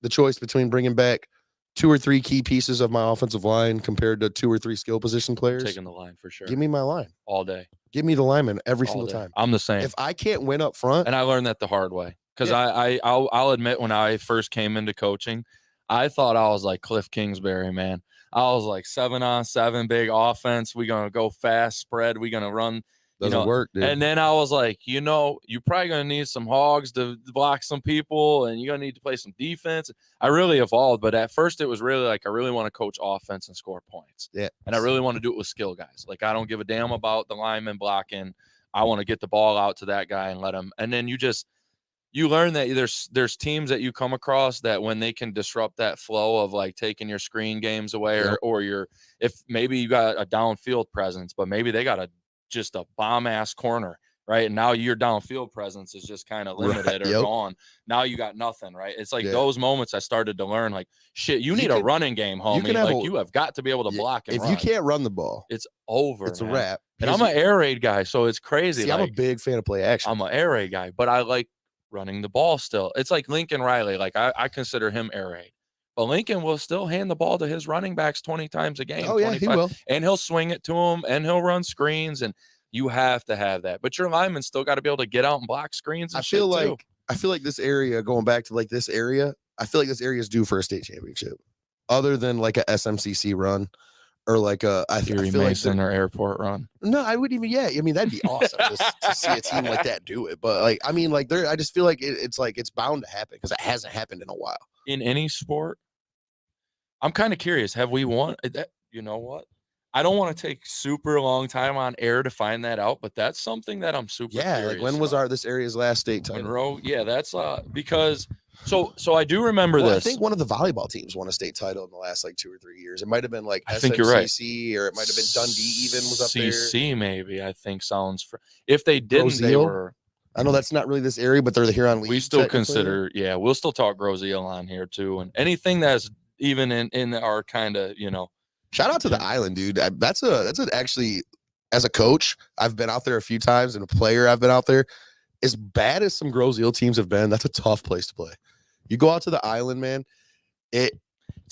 the choice between bringing back 2 or 3 key pieces of my offensive line compared to 2 or 3 skill position players, Taking the line for sure. give me my line all day. Give me the lineman every All single day. time. I'm the same. If I can't win up front, and I learned that the hard way because I'll admit when I first came into coaching, I thought I was like Cliff Kingsbury, man. I was like 7-on-7, big offense. We're gonna go fast, spread. We're gonna run. doesn't work, dude. And then I was like, you're probably going to need some hogs to block some people, and you're going to need to play some defense. I really evolved, but at first it was really like, I really want to coach offense and score points. Yeah. And I really want to do it with skill guys. Like, I don't give a damn about the lineman blocking. I want to get the ball out to that guy and let him. And then you learn that there's teams that you come across that when they can disrupt that flow of like taking your screen games away or if maybe you got a downfield presence, but maybe they got just a bomb ass corner, right? And now your downfield presence is just kind of limited or gone. Now you got nothing, right? It's like those moments I started to learn, like, shit, you need a running game, homie. You have got to be able to block and if you can't run the ball, it's over. It's a wrap. And I'm an air raid guy, so it's crazy. See, I'm a big fan of play action. I'm an air raid guy, but I like running the ball still. It's like Lincoln Riley. Like I consider him air raid. But Lincoln will still hand the ball to his running backs 20 times a game. Oh, yeah, he will. And he'll swing it to him, and he'll run screens, and you have to have that. But your linemen still got to be able to get out and block screens and I feel like this area, going back to like this area, I feel like this area is due for a state championship. Other than like a SMCC run or like a Erie Mason or Airport run. No, I wouldn't even. Yeah, I mean that'd be awesome to see a team like that do it. But like, I mean, like I just feel like it's like it's bound to happen because it hasn't happened in a while. In any sport, I'm kind of curious. Have we won? You know what? I don't want to take super long time on air to find that out, but that's something that I'm super curious like when was this area's last state title? Monroe, that's because so I do remember this. I think one of the volleyball teams won a state title in the last like 2 or 3 years. It might have been like I think you're right. or it might have been Dundee even was up there. CC maybe I think sounds for if they didn't they were. I know that's not really this area, but they're the Huron League. We still consider we'll still talk Groseal on here too, and anything that's even in our kind of Shout out to the island, dude. That's actually, as a coach, I've been out there a few times, and a player, I've been out there. As bad as some Groseal teams have been, that's a tough place to play. You go out to the island, man. It's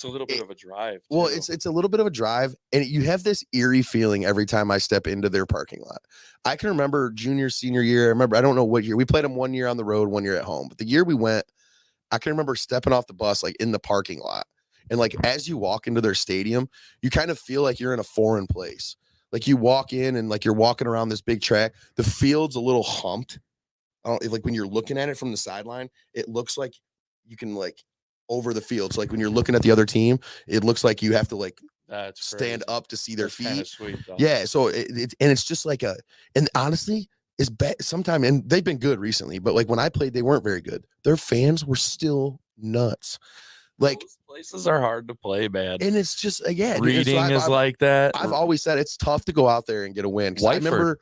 a little bit of a drive. Well, it's a little bit of a drive, and you have this eerie feeling every time I step into their parking lot. I can remember junior, senior year. I don't know what year. We played them 1 year on the road, 1 year at home. But the year we went, I can remember stepping off the bus like in the parking lot. And like as you walk into their stadium, you kind of feel like you're in a foreign place. Like you walk in and like you're walking around this big track. The field's a little humped. Like when you're looking at it from the sideline, it looks like you can like over the field. So like when you're looking at the other team, it looks like you have to like stand up to see their feet. Sweet, yeah. So it's just like and honestly, it's bad sometimes, and they've been good recently, but like when I played, they weren't very good. Their fans were still nuts. Like those places are hard to play, man. And it's just reading is like that. I've always said it's tough to go out there and get a win. I remember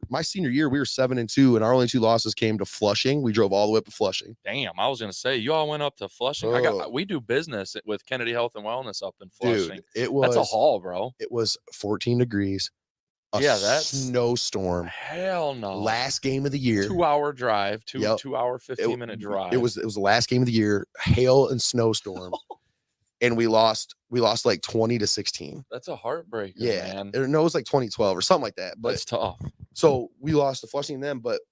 my senior year, we were 7-2, and our only 2 losses came to Flushing. We drove all the way up to Flushing. Damn, I was gonna say you all went up to Flushing. We do business with Kennedy Health and Wellness up in Flushing. Dude, that's a haul, bro. It was 14 degrees. That's snowstorm. Hell no. Last game of the year. 2-hour drive. 2-hour 15-minute drive. It was the last game of the year. Hail and snowstorm. And we lost like 20-16. That's a heartbreaker, man. No, it was like 2012 or something like that. But it's tough. So we lost to Flushing then, but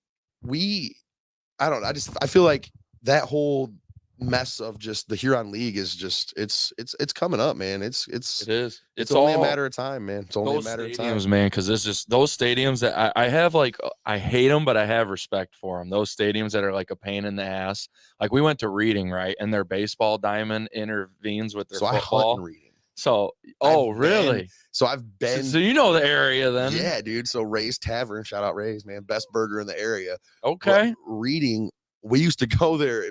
I feel like that whole mess of just the Huron League is just it's coming up, man. It's It is. it's only a all matter of time, man. It's only a those matter of time. stadiums, man, because it's just those stadiums that I have like I hate them, but I have respect for them. Those stadiums that are like a pain in the ass. Like we went to Reading, right, and their baseball diamond intervenes with their So I hunt football. in Reading. So, I've really? been- So I've been. So you know the area then? Yeah, dude. So Ray's Tavern, shout out Ray's, man, best burger in the area. Okay. But Reading, we used to go there.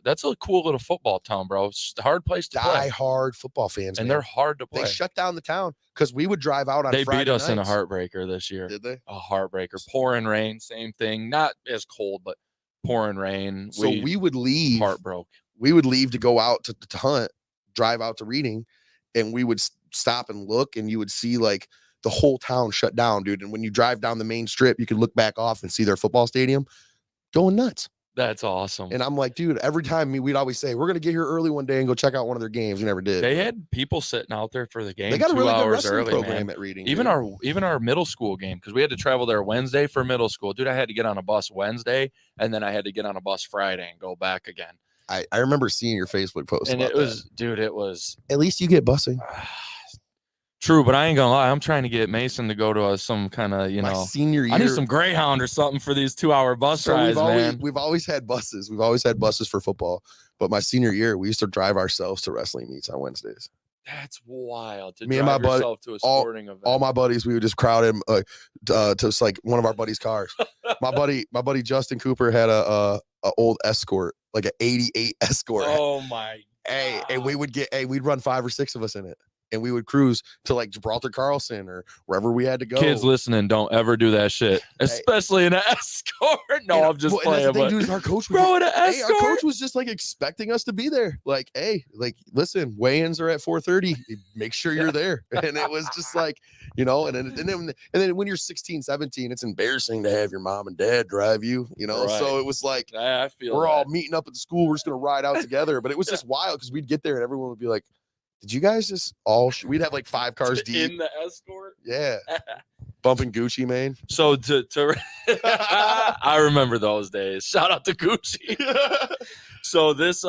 That's a cool little football town, bro. It's a hard place to play. Die-hard football fans, And man. they're hard to play. They shut down the town because we would drive out on They Friday beat us in a nights. heartbreaker this year. Did they? A heartbreaker. Pouring rain, same thing. Not as cold, but pouring rain. So we would leave. Heartbroke. We would leave to go out to hunt, drive out to Reading, and we would stop and look, and you would see like the whole town shut down, dude. And when you drive down the main strip, you could look back off and see their football stadium going nuts. That's awesome. And I'm like, dude, every time we'd always say, we're going to get here early one day and go check out one of their games. We never did. They had people sitting out there for the game. They got a 2 really good hours wrestling early, program man. at Reading. Even dude. our middle school game, because we had to travel there Wednesday for middle school. Dude, I had to get on a bus Wednesday, and then I had to get on a bus Friday and go back again. I remember seeing your Facebook post. And about it was, that. dude, it was. At least you get busing. True, but I ain't gonna lie. I'm trying to get Mason to go to some kind of, My senior year. I need some Greyhound or something for these 2-hour bus rides, man. We've always had buses. We've always had buses for football. But my senior year, we used to drive ourselves to wrestling meets on Wednesdays. That's wild. To Me and my drive buddy- yourself to a sporting event. All my buddies, we would just crowd him to like one of our buddies' cars. my buddy Justin Cooper had a old Escort, like an '88 Escort. Oh my. Hey, God. and we'd run 5 or 6 of us in it. And we would cruise to like Gibraltar Carlson or wherever we had to go. Kids listening, don't ever do that shit, especially in an Escort. No, I'm just playing. That's the thing, But dude, is our coach was bro, in an hey, our Escort. coach was just like expecting us to be there. Like, hey, like, listen, weigh-ins are at 4:30. Make sure you're there. And it was just like, and then when you're 16, 17, it's embarrassing to have your mom and dad drive you, Right. So it was like I feel we're all that. meeting up at the school. We're just gonna ride out together. But it was just wild because we'd get there and everyone would be like, did you guys just all we'd have like 5 cars deep. in the Escort. Yeah. Bumping Gucci, man. So to I remember those days. Shout out to Gucci. So this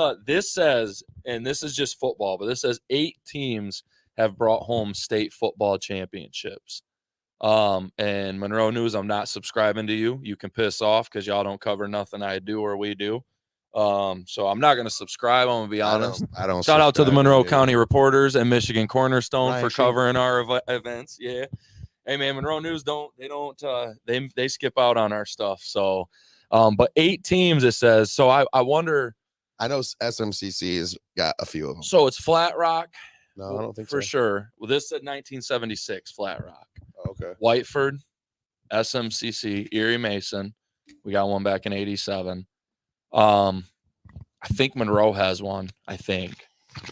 says, and this is just football, but this says 8 teams have brought home state football championships. And Monroe News, I'm not subscribing to you. You can piss off because y'all don't cover nothing I do or we do. So I'm not gonna subscribe. I'm gonna be honest. I don't Shout out to the subscribe Monroe you. County Reporters and Michigan Cornerstone Ryan for Sheen. covering our events. Yeah. Hey man, Monroe News they skip out on our stuff. So, but 8 teams it says. So I wonder. I know SMCC has got a few of them. So it's Flat Rock. No, I don't think for so. sure. Well, this said 1976 Flat Rock, Oh, okay. Whiteford, SMCC, Erie Mason. We got one back in '87. I think Monroe has one. I think.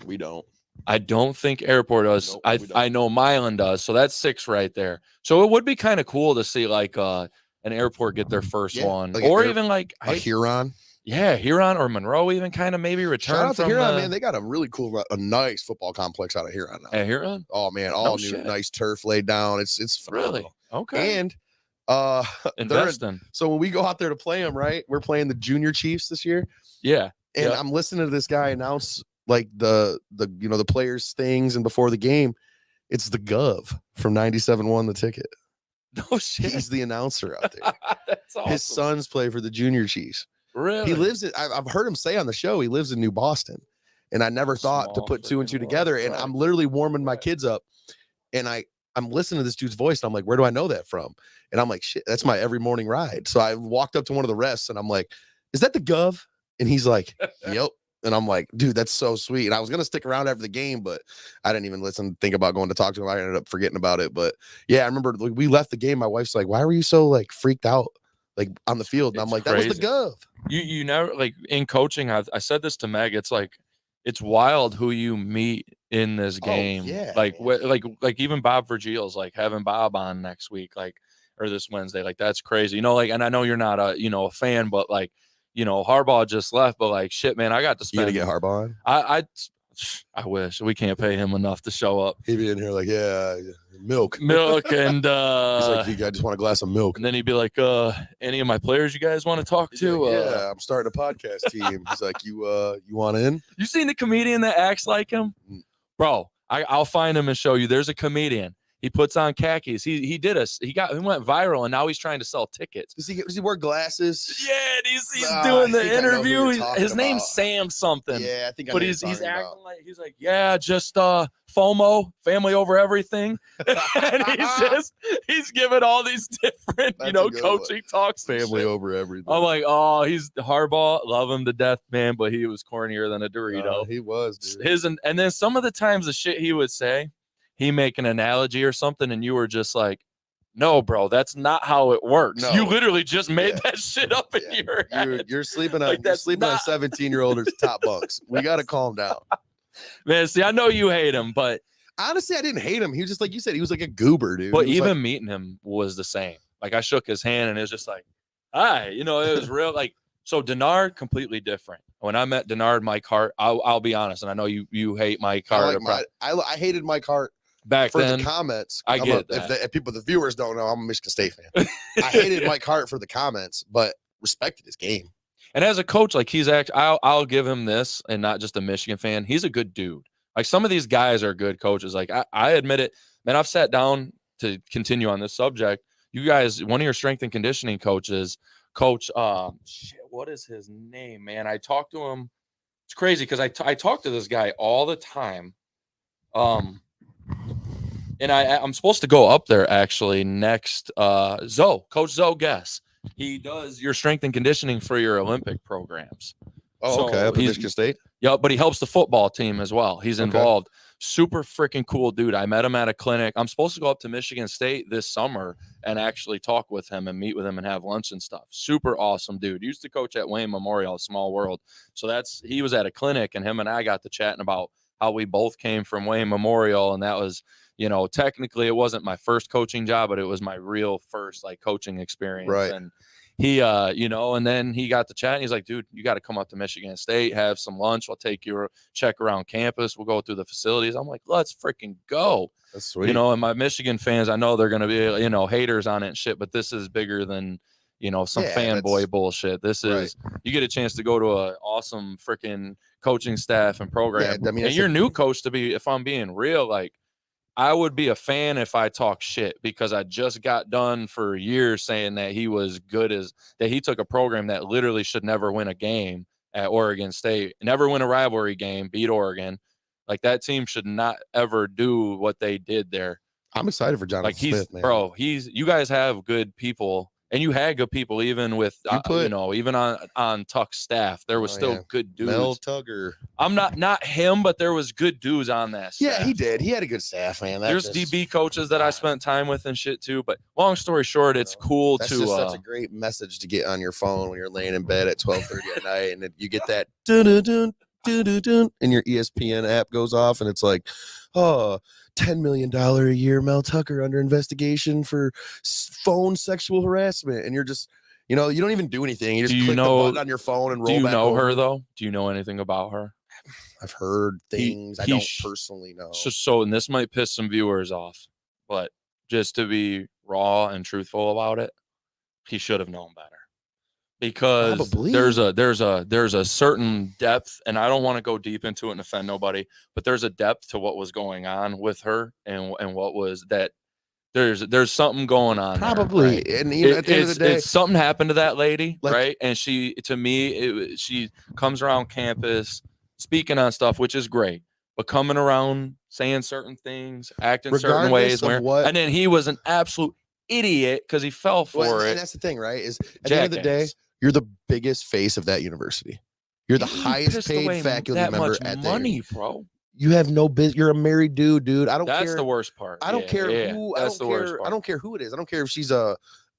We don't. I don't think Airport does. Nope, we don't. I know Milan does. So that's 6 right there. So it would be kind of cool to see like an Airport get their first Yeah, one, like or even like A Huron. yeah, Huron or Monroe even kind of maybe return Shout out to from Huron, the, man. They got a really cool, a nice football complex out of Huron now. at Huron. Oh man, all new, shit. nice turf laid down. It's phenomenal. Really? Okay. And they're- Investing. so when we go out there to play them, right? We're playing the Junior Chiefs this year, Yeah. and Yep. I'm listening to this guy announce like the the players' things, and before the game, it's the Gov from 97 won the ticket. No shit. He's the announcer out there. That's awesome. His sons play for the Junior Chiefs. Really? He lives in, I've heard him say on the show, he lives in New Boston. And I never thought to Small put 2 and 2 freaking world, together. And right. I'm literally warming my Right. kids up. And I'm listening to this dude's voice. And I'm like, where do I know that from? And I'm like, shit, that's my every morning ride. So I walked up to one of the rests and I'm like, is that the Gov? And he's like, yep. And I'm like, dude, that's so sweet. And I was going to stick around after the game, but I didn't even think about going to talk to him. I ended up forgetting about it. But yeah, I remember like, we left the game. My wife's like, why were you so like freaked out like on the field? And I'm It's like, that was the crazy. Gov. You never like in coaching. I said this to Meg. It's like it's wild who you meet in this game. yeah, Like man. like even Bob Virgil's like having Bob on next week, like or this Wednesday. Like that's crazy. Like, and I know you're not a fan, but like Harbaugh just left, but like shit, man, I got to You gonna spend. get Harbaugh on? I I wish. We can't pay him enough to show up. He'd be in here like, yeah, milk. Milk and He's like, I just want a glass of milk. and then he'd be like, any of my players you guys want to talk He's to? like, yeah, I'm starting a podcast team. He's like, you want in? You seen the comedian that acts like him? Bro, I'll find him and show you. There's a comedian. He puts on khakis. He went viral, and now he's trying to sell tickets. Does he wear glasses? Yeah, he's I doing the think I know who interview. you're talking His name's about. Sam something. Yeah, I think I know But who he's you're talking acting about. like he's like, yeah, just FOMO, family over everything. And he's giving all these different, That's a good one. coaching talks. and family shit. over everything. I'm like, oh, he's Harbaugh, love him to death, man, but he was cornier than a Dorito. He was, dude. And then some of the times the shit he would say, he make an analogy or something, and you were just like, no, bro, that's not how it works. No. You literally just made Yeah. that shit up in Yeah. your head. You're sleeping on Like, that's on not- 17-year-old's top bunks. We got to calm down. Man, see, I know you hate him, but Honestly, I didn't hate him. He was just like you said. He was like a goober, dude. but He was even like, meeting him was the same. Like, I shook his hand, and it was just like, hi, it was real. Like, so Denard, completely different. When I met Denard, Mike Hart, I'll be honest, and I know you hate Mike Hart. I hated Mike Hart Back for then, the comments. I get if that. the viewers don't know, I'm a Michigan State fan. I hated Mike Hart for the comments, but respected his game. and as a coach, like he's actually, I'll give him this, and not just a Michigan fan. He's a good dude. Like some of these guys are good coaches. Like I admit it, man. I've sat down to continue on this subject. You guys, one of your strength and conditioning coaches, Coach, what is his name, man? I talked to him. It's crazy because I talk to this guy all the time. And I'm supposed to go up there actually next. Coach Zoe Guess. He does your strength and conditioning for your Olympic programs. Oh, So okay. Up at he's- Michigan State. Yeah, but he helps the football team as well. He's Okay. involved. Super freaking cool dude. I met him at a clinic. I'm supposed to go up to Michigan State this summer and actually talk with him and meet with him and have lunch and stuff. Super awesome dude. Used to coach at Wayne Memorial, small world. So he was at a clinic, and him and I got to chatting about how we both came from Wayne Memorial, and that was, technically it wasn't my first coaching job, but it was my real first like coaching experience. Right. And he, and then he got to chat. And he's like, dude, you got to come up to Michigan State, have some lunch. I'll take you, check around campus. We'll go through the facilities. I'm like, let's freaking go. That's sweet. And my Michigan fans, I know they're going to be, haters on it and shit, but this is bigger than, some Yeah, fanboy that's- bullshit. This is, you get a chance to go to an awesome freaking coaching staff and program. I mean, and your new coach if I'm being real, like, I would be a fan if I talk shit, because I just got done for years saying that he was that he took a program that literally should never win a game at Oregon State, never win a rivalry game, beat Oregon. Like, that team should not ever do what they did there. I'm excited for Jonathan Like Smith, man. you guys have good people, and you had good people even with even on Tuck's staff. There was Oh, still yeah. good dudes. Mel Tugger. I'm not him, but there was good dudes on that staff. Yeah, he did. He had a good staff, man. There's DB coaches that I spent time with and shit too. But long story short, it's cool That's to just such a great message to get on your phone when you're laying in bed at 12:30 at night, and then you get that dun-dun-dun, dun-dun-dun, and your ESPN app goes off, and it's like, oh, $10 million a year, Mel Tucker under investigation for phone sexual harassment, and you're just, you don't even do anything. You just click the button on your phone and roll. Do you back know her over. though? Do you know anything about her? I've heard things. I he don't sh- personally know. So, and this might piss some viewers off, but just to be raw and truthful about it, he should have known better. Because Probably. there's a certain depth, and I don't want to go deep into it and offend nobody, but there's a depth to what was going on with her and what was that. There's something going on there, Probably, right? and even at the end of the day, it's something happened to that lady, Like- right? And she comes around campus speaking on stuff, which is great, but coming around saying certain things, acting certain ways, Regardless of what- and then he was an absolute idiot because he fell for well, it. and that's the thing, right? Is at the end of the day, Jackass. you're the biggest face of that university. You're the He highest pissed paid away faculty that member much at money, bro. You have no business. You're a married dude. I don't That's care. the worst part. I don't Yeah, care yeah, who. That's the worst I part. don't care who it is. I don't care if she's a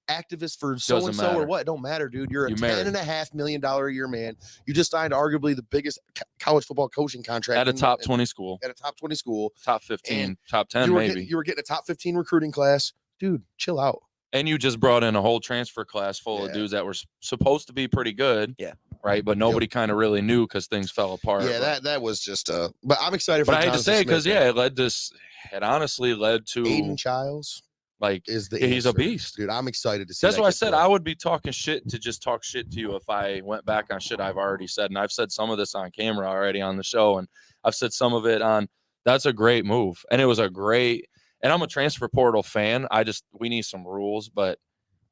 activist for so and so or matter. what. It don't matter, dude. You're a You married. $10.5 million a year man. You just signed arguably the biggest college football coaching contract At a in- top 20 school, At a top 20 school. top 15, And top 10 you were maybe. Getting, you were getting a top 15 recruiting class, dude. Chill out. And you just brought in a whole transfer class full of Yeah. dudes that were supposed to be pretty good. Yeah. right? But nobody kind of really knew because things fell apart. Yeah, that was just but I'm excited for But I hate to Jonathan say it because Smith, it honestly led to Aiden Childs like is the he's a answer. beast. Dude, I'm excited to see That's that why I kid said play. I would be talking shit to just talk shit to you if I went back on shit I've already said. And I've said some of this on camera already on the show. And I've said some of it on that's a great move. And it was a great and I'm a transfer portal fan. We need some rules, but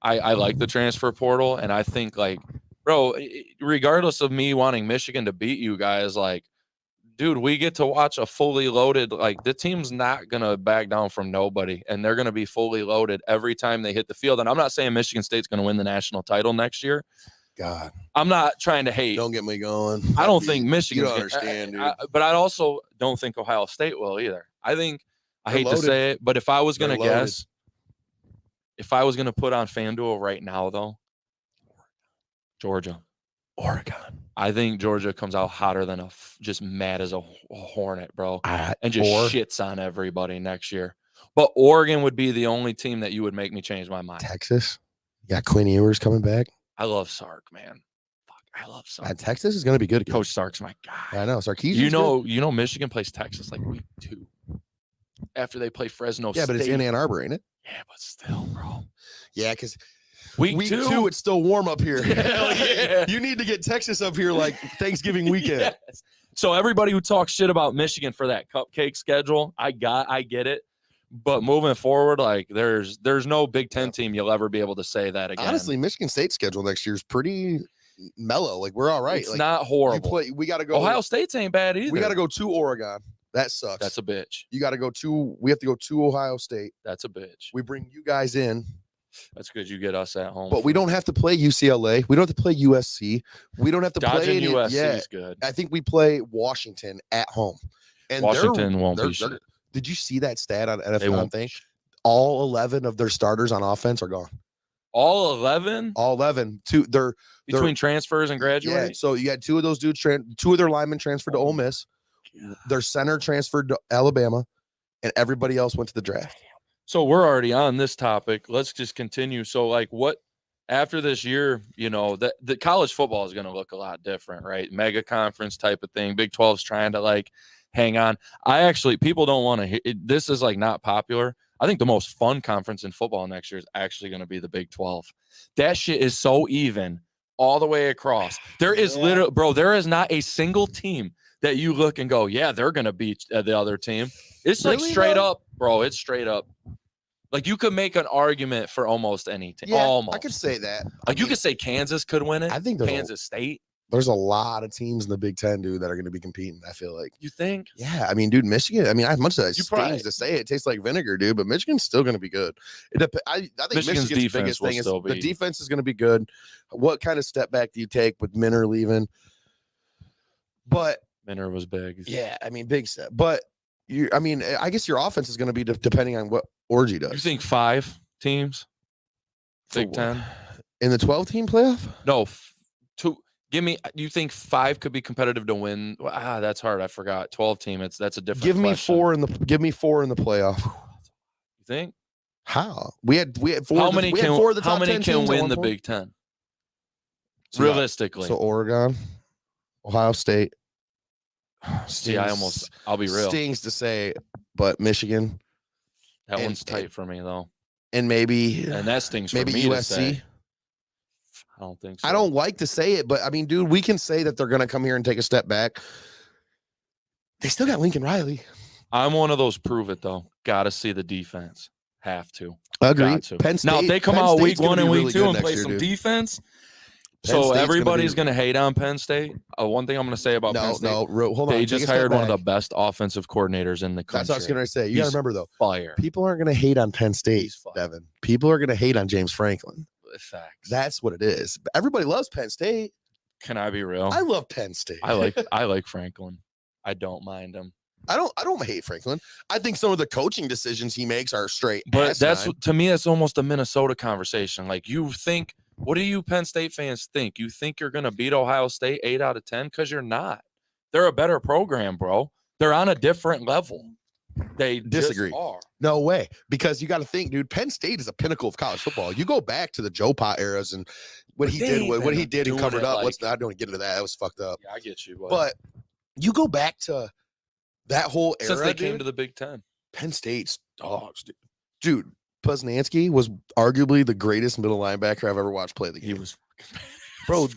I like the transfer portal. And I think like, bro, regardless of me wanting Michigan to beat you guys, like, dude, we get to watch a fully loaded, like the team's not going to back down from nobody and they're going to be fully loaded every time they hit the field. And I'm not saying Michigan State's going to win the national title next year. God, I'm not trying to hate. don't get me going. I don't think Michigan. You don't understand, dude. But I also don't think Ohio State will either. I think I hate to say it, but if I was going to guess, if I was going to put on FanDuel right now, though, Georgia. Oregon. I think Georgia comes out hotter than just mad as a hornet, bro, and just shits on everybody next year. But Oregon would be the only team that you would make me change my mind. Texas, you got Quinn Ewers coming back. I love Sark, man. Fuck, I love Sark. Texas is going to be good again. Coach Sark's my guy. I know Sarkisian's you know, Michigan plays Texas like week 2 after they play Fresno. Yeah, State. but it's in Ann Arbor, ain't it? Yeah, but still, bro. Yeah, because week two, it's still warm up here. Hell yeah. You need to get Texas up here like Thanksgiving weekend. Yes. So everybody who talks shit about Michigan for that cupcake schedule, I get it. But moving forward, like there's no Big Ten team you'll ever be able to say that again. Honestly, Michigan State's schedule next year is pretty mellow. Like we're all right. It's like, not horrible. We got to go. Ohio State's ain't bad either. We got to go to Oregon. That sucks. That's a bitch. You got to go to. We have to go to Ohio State. That's a bitch. We bring you guys in. That's good. You get us at home. But we don't have to play UCLA. We don't have to play USC. We don't have to play USC is good. I think we play Washington at home. And Washington won't be shit. Did you see that stat on NFL thing? All 11 of their starters on offense are gone. All 11? All 11. Between transfers and graduates? Yeah, so you had two of those dudes, two of their linemen transferred to Ole Miss. Their center transferred to Alabama, and everybody else went to the draft. So we're already on this topic. Let's just continue. So, like, what after this year, you know, the college football is going to look a lot different, right? Mega conference type of thing. Big 12's trying to, like, hang on. People don't want to hear it. This is, like, not popular. I think the most fun conference in football next year is actually going to be the Big 12. That shit is so even all the way across. There is there is not a single team that you look and go, yeah, they're going to beat the other team. It's like straight up, bro. It's straight up. Like you could make an argument for almost any team. Yeah, almost. I could say that. Like you could say Kansas could win it. I think Kansas State. There's a lot of teams in the Big Ten, dude, that are going to be competing. I feel like. You think? Yeah, I mean, dude, Michigan. I mean, as much as it stings to say it tastes like vinegar, dude, but Michigan's still going to be good. I think Michigan's biggest thing is the defense is going to be good. What kind of step back do you take with Minner leaving? But Minner was big. Yeah, I mean, big step. But I guess your offense is going to be depending on what Orgy does. You think 5 teams? Big Ten in the 12-team playoff? No, 2. You think 5 could be competitive to win? That's hard. I forgot. 12-team. That's a different. Give me 4 in the playoff. You think? How? We had 4. How many can win the point? Big Ten? So realistically. So Oregon, Ohio State. See, I'll be real. Stings to say, but Michigan. That one's tight for me though. And that stings for maybe me USC. to say. I don't think so. I don't like to say it, but I mean, dude, we can say that they're going to come here and take a step back. They still got Lincoln Riley. I'm one of those prove it though. Got to see the defense. Have to. Agree. Penn State, now, if they come out week 1 and week 2 and play some defense, so everybody's going to hate on Penn State. One thing I'm going to say about Penn State. Hold on. They just hired one of the best offensive coordinators in the country. That's what I was going to say. You got to remember, though. Fire. People aren't going to hate on Penn State, Devin. People are going to hate on James Franklin. Facts. That's what it is. Everybody loves Penn State. Can I be real? I love Penn State. I like Franklin. I don't mind him. I don't hate Franklin. I think some of the coaching decisions he makes are straight. But to me, that's almost a Minnesota conversation. Like you think, what do you Penn State fans think? You think you're going to beat Ohio State 8 out of 10? Because you're not. They're a better program, bro. They're on a different level. They Disagree. just are. No way. Because you got to think, dude, Penn State is a pinnacle of college football. You go back to the Joe Pa eras and what But he they did, ain't what been he did and doing covered it up. like- I don't get into that. That was fucked up. Yeah, I get you. But you go back to that whole era, since they dude, came to the Big Ten, Penn State's dogs, dude. Dude, Poznansky was arguably the greatest middle linebacker I've ever watched play the game. he was. Bro,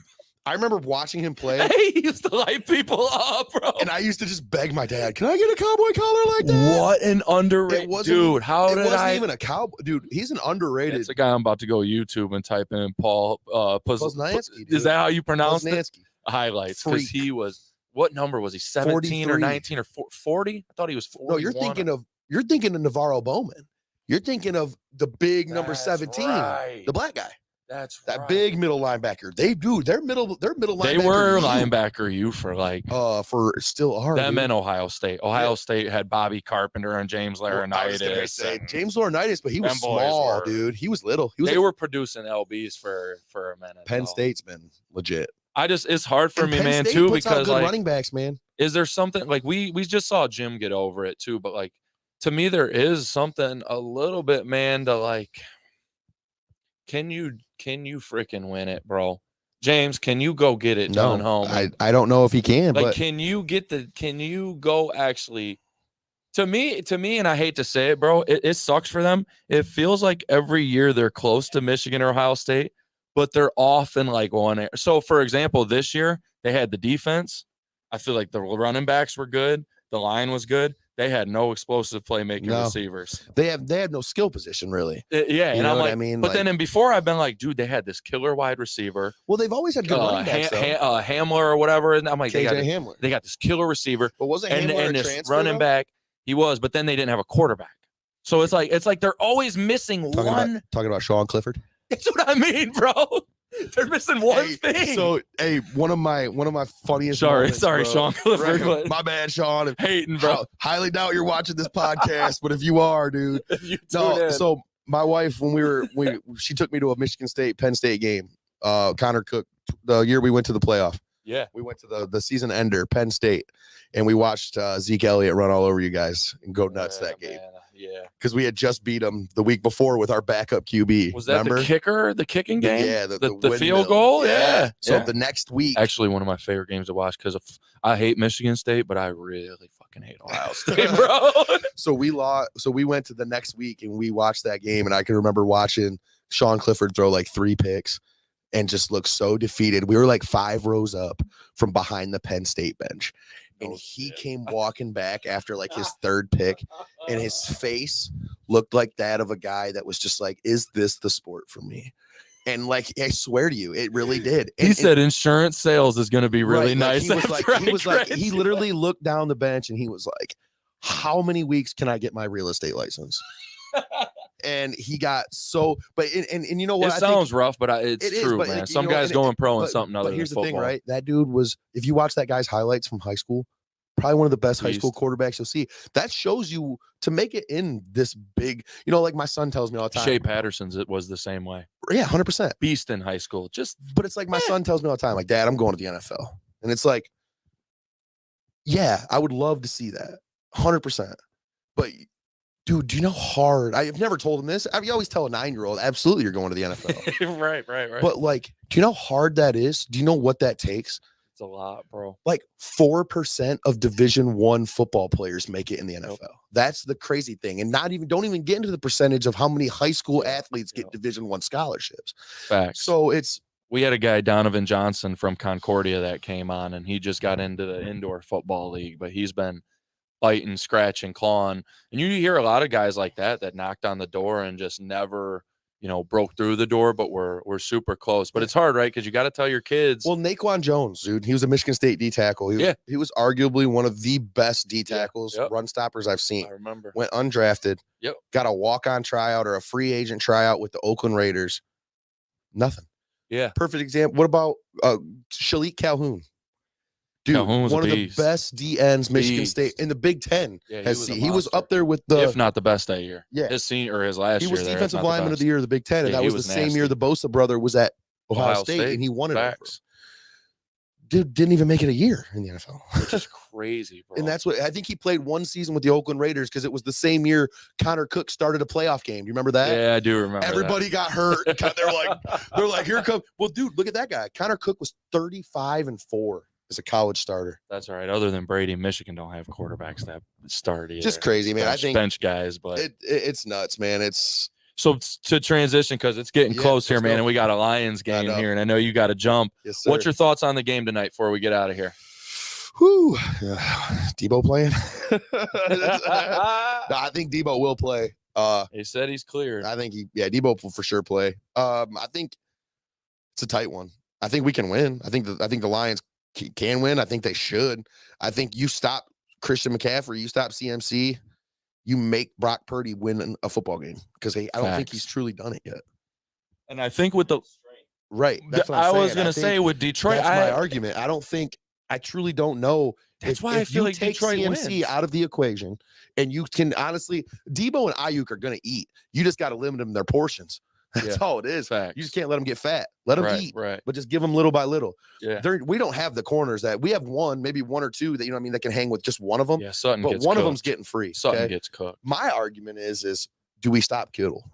I remember watching him play, He used to light people up, bro. and I used to just beg my dad, "Can I get a cowboy collar like that?" What an underrated dude! How It did wasn't I? even a cowboy, dude. He's an underrated. It's a guy I'm about to go YouTube and type in Paul Poznansky, dude. Is that how you pronounce it? Poznansky. Highlights because Freak. he was. What number was he? 17 or 43. 19 or 40? I thought he was 40. No, you're thinking of Navarro Bowman. You're thinking of the big number That's 17, right. the black guy, That's that right. big middle linebacker. Their middle linebacker. They were you, linebacker you for like for still are them dude. and Ohio State. Ohio State had Bobby Carpenter and James Well, I was gonna Laurinaitis. say and James Laurinaitis, but he was them boys small, were- dude. He was little. He was They like, were producing LBs for a minute. Penn though. State's been legit It's hard for And me, Penn man, State too, puts out because good like, running backs, man. is there something like we just saw Jim get over it too, but like to me there is something a little bit, man, to like, can you freaking win it, bro? James, can you go get it done home? I don't know if he can, Like, but can you go actually? To me, and I hate to say it, bro, it sucks for them. It feels like every year they're close to Michigan or Ohio State, but they're off in like one area. So, for example, this year they had the defense. I feel like the running backs were good. The line was good. They had no explosive playmaking No. receivers. they have no skill position really. Yeah, You and know I'm what like, I mean? but Like- then and before I've been like, dude, they had this killer wide receiver, Well, they've always had good running backs, though. Hamler or whatever, and I'm like, KJ Hamler. they got this killer receiver. But wasn't and Hamler a this transfer, running though? back, he was, but then they didn't have a quarterback. So it's like they're always missing one. Talking about Sean Clifford. That's what I mean, bro. They're missing one Hey, thing. So, one of my funniest. sorry, moments, sorry, bro. Sean Clifford. Right, but my bad, Sean. hating, bro. Highly doubt you're watching this podcast, but if you are, dude. If you No, tune in. so my wife, when she took me to a Michigan State Penn State game. Connor Cook, the year we went to the playoff. yeah, We went to the season ender, Penn State, and we watched Zeke Elliott run all over you guys and go nuts that game man, yeah. because we had just beat them the week before with our backup QB. Was that remember? the kicker, the kicking game? Yeah, the windmill. field goal. Yeah. So yeah. the next week, Actually, one of my favorite games to watch because I hate Michigan State, but I really fucking hate Ohio State, bro. so we lost. So we went to the next week and we watched that game, and I can remember watching Sean Clifford throw like 3 picks and just look so defeated. We were like 5 rows up from behind the Penn State bench. And No he shit. came walking back after like his 3rd pick, and his face looked like that of a guy that was just like, "Is this the sport for me?" And like, I swear to you, it really did. He And- said insurance sales is going to be really right, nice. He was like, after I he graduate. literally looked down the bench and he was like, "How many weeks can I get my real estate license?" And he got so, but and you know what? It sounds rough, but it's it is, true, but man. you Some know, guys and going pro in but, something other but here's than the football. thing, right? That dude was, if you watch that guy's highlights from high school, probably one of the best high school Beast. quarterbacks you'll see. That shows you to make it in this big, like my son tells me all the time. Shea Patterson's, it was the same way. Yeah, 100%. Beast in high school. Just But it's like my son tells me all the time, like, "Dad, I'm going to the NFL." And it's like, yeah, I would love to see that. 100%. But dude, do you know how hard? I've never told him this. You always tell a 9-year-old, absolutely, you're going to the NFL. right. But like, do you know how hard that is? Do you know what that takes? It's a lot, bro. Like 4% of Division I football players make it in the NFL. That's the crazy thing. And don't even get into the percentage of how many high school Yeah, athletes get yeah. Division I scholarships. Facts. So it's we had a guy, Donovan Johnson from Concordia, that came on, and he just got into the indoor football league, but he's been fighting, scratching, clawing. And you hear a lot of guys like that knocked on the door and just never, broke through the door, but we're super close. But Yeah. it's hard, right? Because you got to tell your kids. Well, Naquan Jones, dude, he was a Michigan State D tackle. He was arguably one of the best D tackles, Yep. run stoppers I've seen. I remember. Went undrafted. Yep. Got a walk-on tryout or a free agent tryout with the Oakland Raiders. Nothing. Yeah. Perfect example. What about Shalik Calhoun? Dude, Calhoun was a one of the beast. best DNs Michigan Beast. State in the Big Ten. Yeah, has was a seen. He was monster. up there with the. if not the best that year. Yeah. His senior or his last He year. was there, if defensive not the lineman of best. the year of the Big Ten, and Yeah, that he was was the same year nasty. the Bosa brother was at Ohio Ohio State, State. and he won it over. Facts. dude didn't even make it a year in the NFL. Which is crazy, bro. And that's what I think he played one season with the Oakland Raiders because it was the same year Connor Cook started a playoff game. Do you remember that? Yeah, I do remember. Everybody got hurt. They're like, here come. Well, dude, look at that guy. Connor Cook was 35-4 as a college starter. That's all right. Other than Brady, Michigan don't have quarterbacks that start either. Just crazy, man. I think bench guys, but it's nuts, man. It's so to transition because it's getting close here, let's man, go. and we got a Lions game here, and I know you got to jump. yes, sir. What's your thoughts on the game tonight before we get out of here? Whew. Debo playing? No, I think Debo will play. He said he's cleared. I think Debo will for sure play. I think it's a tight one. I think we can win. I think the Lions can win. I think they should. I think you stop Christian McCaffrey, you stop CMC, you make Brock Purdy win a football game because I don't think he's truly done it yet. And I think with the right, that's what I'm I saying. was gonna say with Detroit, that's my argument. I truly don't know. That's why I feel you like take Detroit CMC wins. out of the equation, and you can honestly, Debo and Ayuk are gonna eat. You just got to limit them their portions. That's all it is. Facts. You just can't let them get fat. Let them eat, right? but just give them little by little. Yeah. We don't have the corners that we have maybe one or two that that can hang with just one of them. Yeah, Sutton But gets one of cooked. them's getting free. Sutton okay? gets cooked. My argument is do we stop Kittle?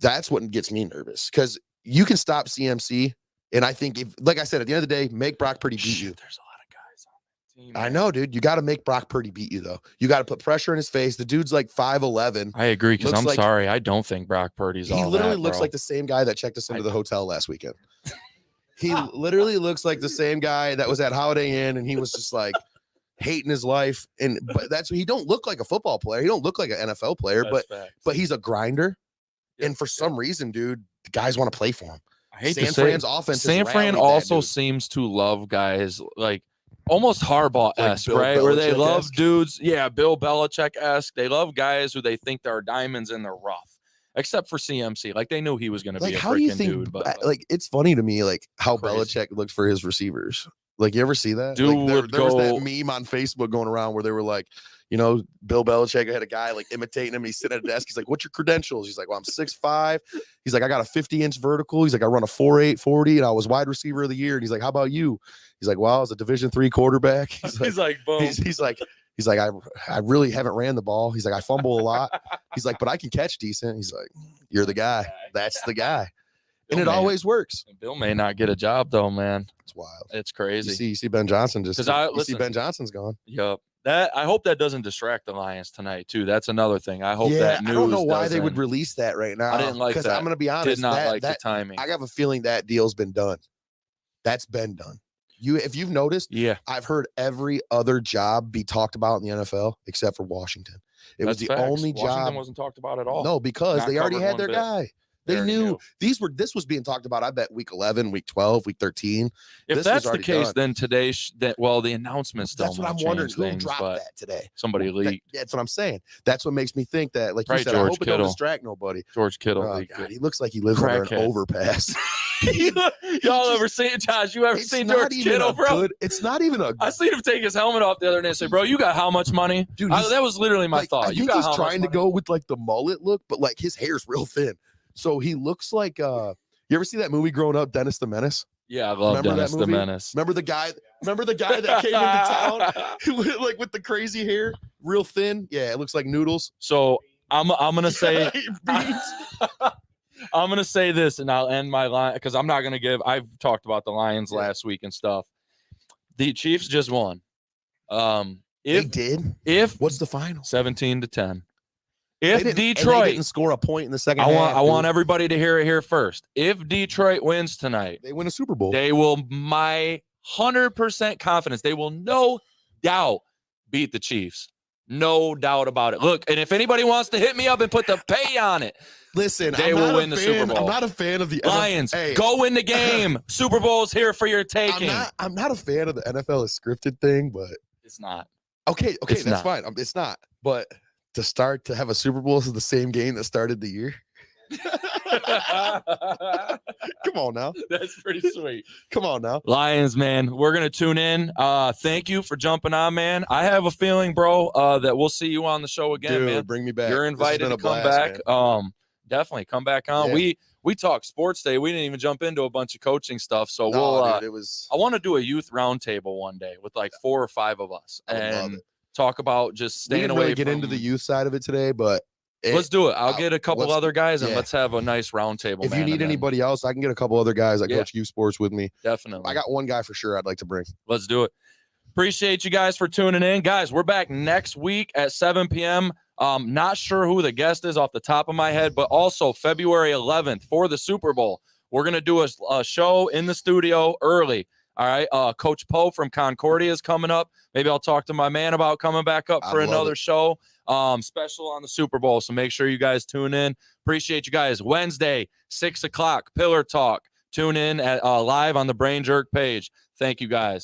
That's what gets me nervous because you can stop CMC, and I think like I said, at the end of the day, make Brock Purdy beat you. There's a lot of guys on the team. I know, dude. You got to make Brock Purdy beat you, though. You got to put pressure in his face. The dude's like 5'11". I agree because Looks I'm like- sorry, I don't think Brock Purdy's He all literally that, looks bro. like the same guy that checked us into the hotel last weekend. He literally looks like the same guy that was at Holiday Inn, and he was just like hating his life. But he don't look like a football player. He don't look like an NFL player, That's but facts. he's a grinder. Yeah, And for some reason, dude, the guys want to play for him. I hate San to say Fran's offense. San has Fran rallied that also dude. seems to love guys like almost Harbaugh-esque, Bill right? Where they love Belichick-esque. dudes, Bill Belichick-esque. They love guys who they think are diamonds in the rough, except for CMC. Like they knew he was going to be a How do you freaking think? dude. But Like it's funny to me, like how Crazy. Belichick looked for his receivers. Like you ever see that? Dude Like, there, would there was go- that meme on Facebook going around where they were like, Bill Belichick had a guy like imitating him. He's sitting at a desk. He's like, "What's your credentials?" He's like, "Well, I'm 6'5". He's like, "I got a 50-inch vertical." He's like, "I run a 4.8 40, and I was wide receiver of the year." And he's like, "How about you?" He's like, "Well, I was a Division III quarterback." he's like, boom. He's like, I really haven't ran the ball. He's like, I fumble a lot. He's like, but I can catch decent. He's like, you're the guy. That's the guy. And Bill it may- always works. Bill may not get a job though, man. It's wild. It's You crazy. see Ben Johnson just. 'Cause You see listen- Ben Johnson's gone. Yup. That I hope that doesn't distract the Lions tonight too. That's another thing. I hope Yeah, that news I don't know why they would doesn't- release that right now. I didn't like because that. I'm going to be honest. did not like the that timing. I have a feeling that deal's been done. That's been done. If you've noticed, Yeah, I've heard every other job be talked about in the NFL except for Washington. It was that's the facts. only Washington job. wasn't talked about at all. No, because Not they already covered had one their bit. guy. They They already knew knew. this was being talked about. I bet week 11, week 12, week 13. If this was that's the already case, done. then today, the announcements That's don't what I'm change wondering. Who things, dropped but that today? somebody leaked. That's what I'm saying. That's what makes me think that, like you Probably said, I George hope it don't Kittle. distract nobody. George Kittle Oh, leaked God, it. he looks like he lives under an Crackhead. overpass. Y'all ever seen Josh? You ever It's seen not George even Kittle, a bro? good. It's not even a. I seen him take his helmet off the other day and say, "Bro, you got how much money?" Dude, That was literally my like, thought. I You think got he's how trying to much go with like the mullet look, but like his hair's real thin, so he looks like. You ever see that movie Growing Up, Dennis the Menace? Yeah, I love Remember that Dennis the movie? Menace. Remember the guy that came into town like with the crazy hair, real thin? Yeah, it looks like noodles. So I'm gonna say Beans. I'm gonna say this, and I'll end my line because I'm not gonna give. I've talked about the Lions Yeah. last week and stuff. The Chiefs just won. They If did. What's the final? 17-10. They If didn't- and they Detroit, didn't score a point in the second I half. want dude. everybody to hear it here first. If Detroit wins tonight, They win a Super Bowl. they will, my 100% confidence, they will no doubt beat the Chiefs. No doubt about it. Look, and if anybody wants to hit me up and put the pay on it, Listen, They I'm will not a win the Super fan- Bowl. I'm not a fan of the Lions, Hey, go win the game. Super Bowl's here for your taking. I'm not a fan of the NFL as scripted thing, but It's not. okay, It's that's not. fine. It's not. But to have a Super Bowl is the same game that started the year. Come on now. That's pretty sweet. Come on now. Lions, man, we're gonna tune in. Thank you for jumping on, man. I have a feeling, bro, that we'll see you on the show again, Dude, man. bring me back. You're This has invited been to a come blast, back. man. Definitely come back on. Yeah. we talked sports day. We didn't even jump into a bunch of coaching stuff. So No, dude, it was. I want to do a youth roundtable one day with like 4 or 5 of us I would love and it. talk about just We staying didn't away really get from, into the youth side of it today, but let's do it. I'll get a couple let's- other guys and yeah. let's have a nice roundtable. if you need anybody else, I can get a couple other guys that Yeah. coach youth sports with me. Definitely. I got one guy for sure I'd like to bring. Let's do it. Appreciate you guys for tuning in. Guys, we're back next week at 7 p.m. Not sure who the guest is off the top of my head, but also February 11th for the Super Bowl. We're going to do a show in the studio early. All right. Coach Poe from Concordia is coming up. Maybe I'll talk to my man about coming back up for I'd love another it. show special on the Super Bowl. So make sure you guys tune in. Appreciate you guys. Wednesday, 6 o'clock, Pillar Talk. Tune in at live on the Brain Jerk page. Thank you guys.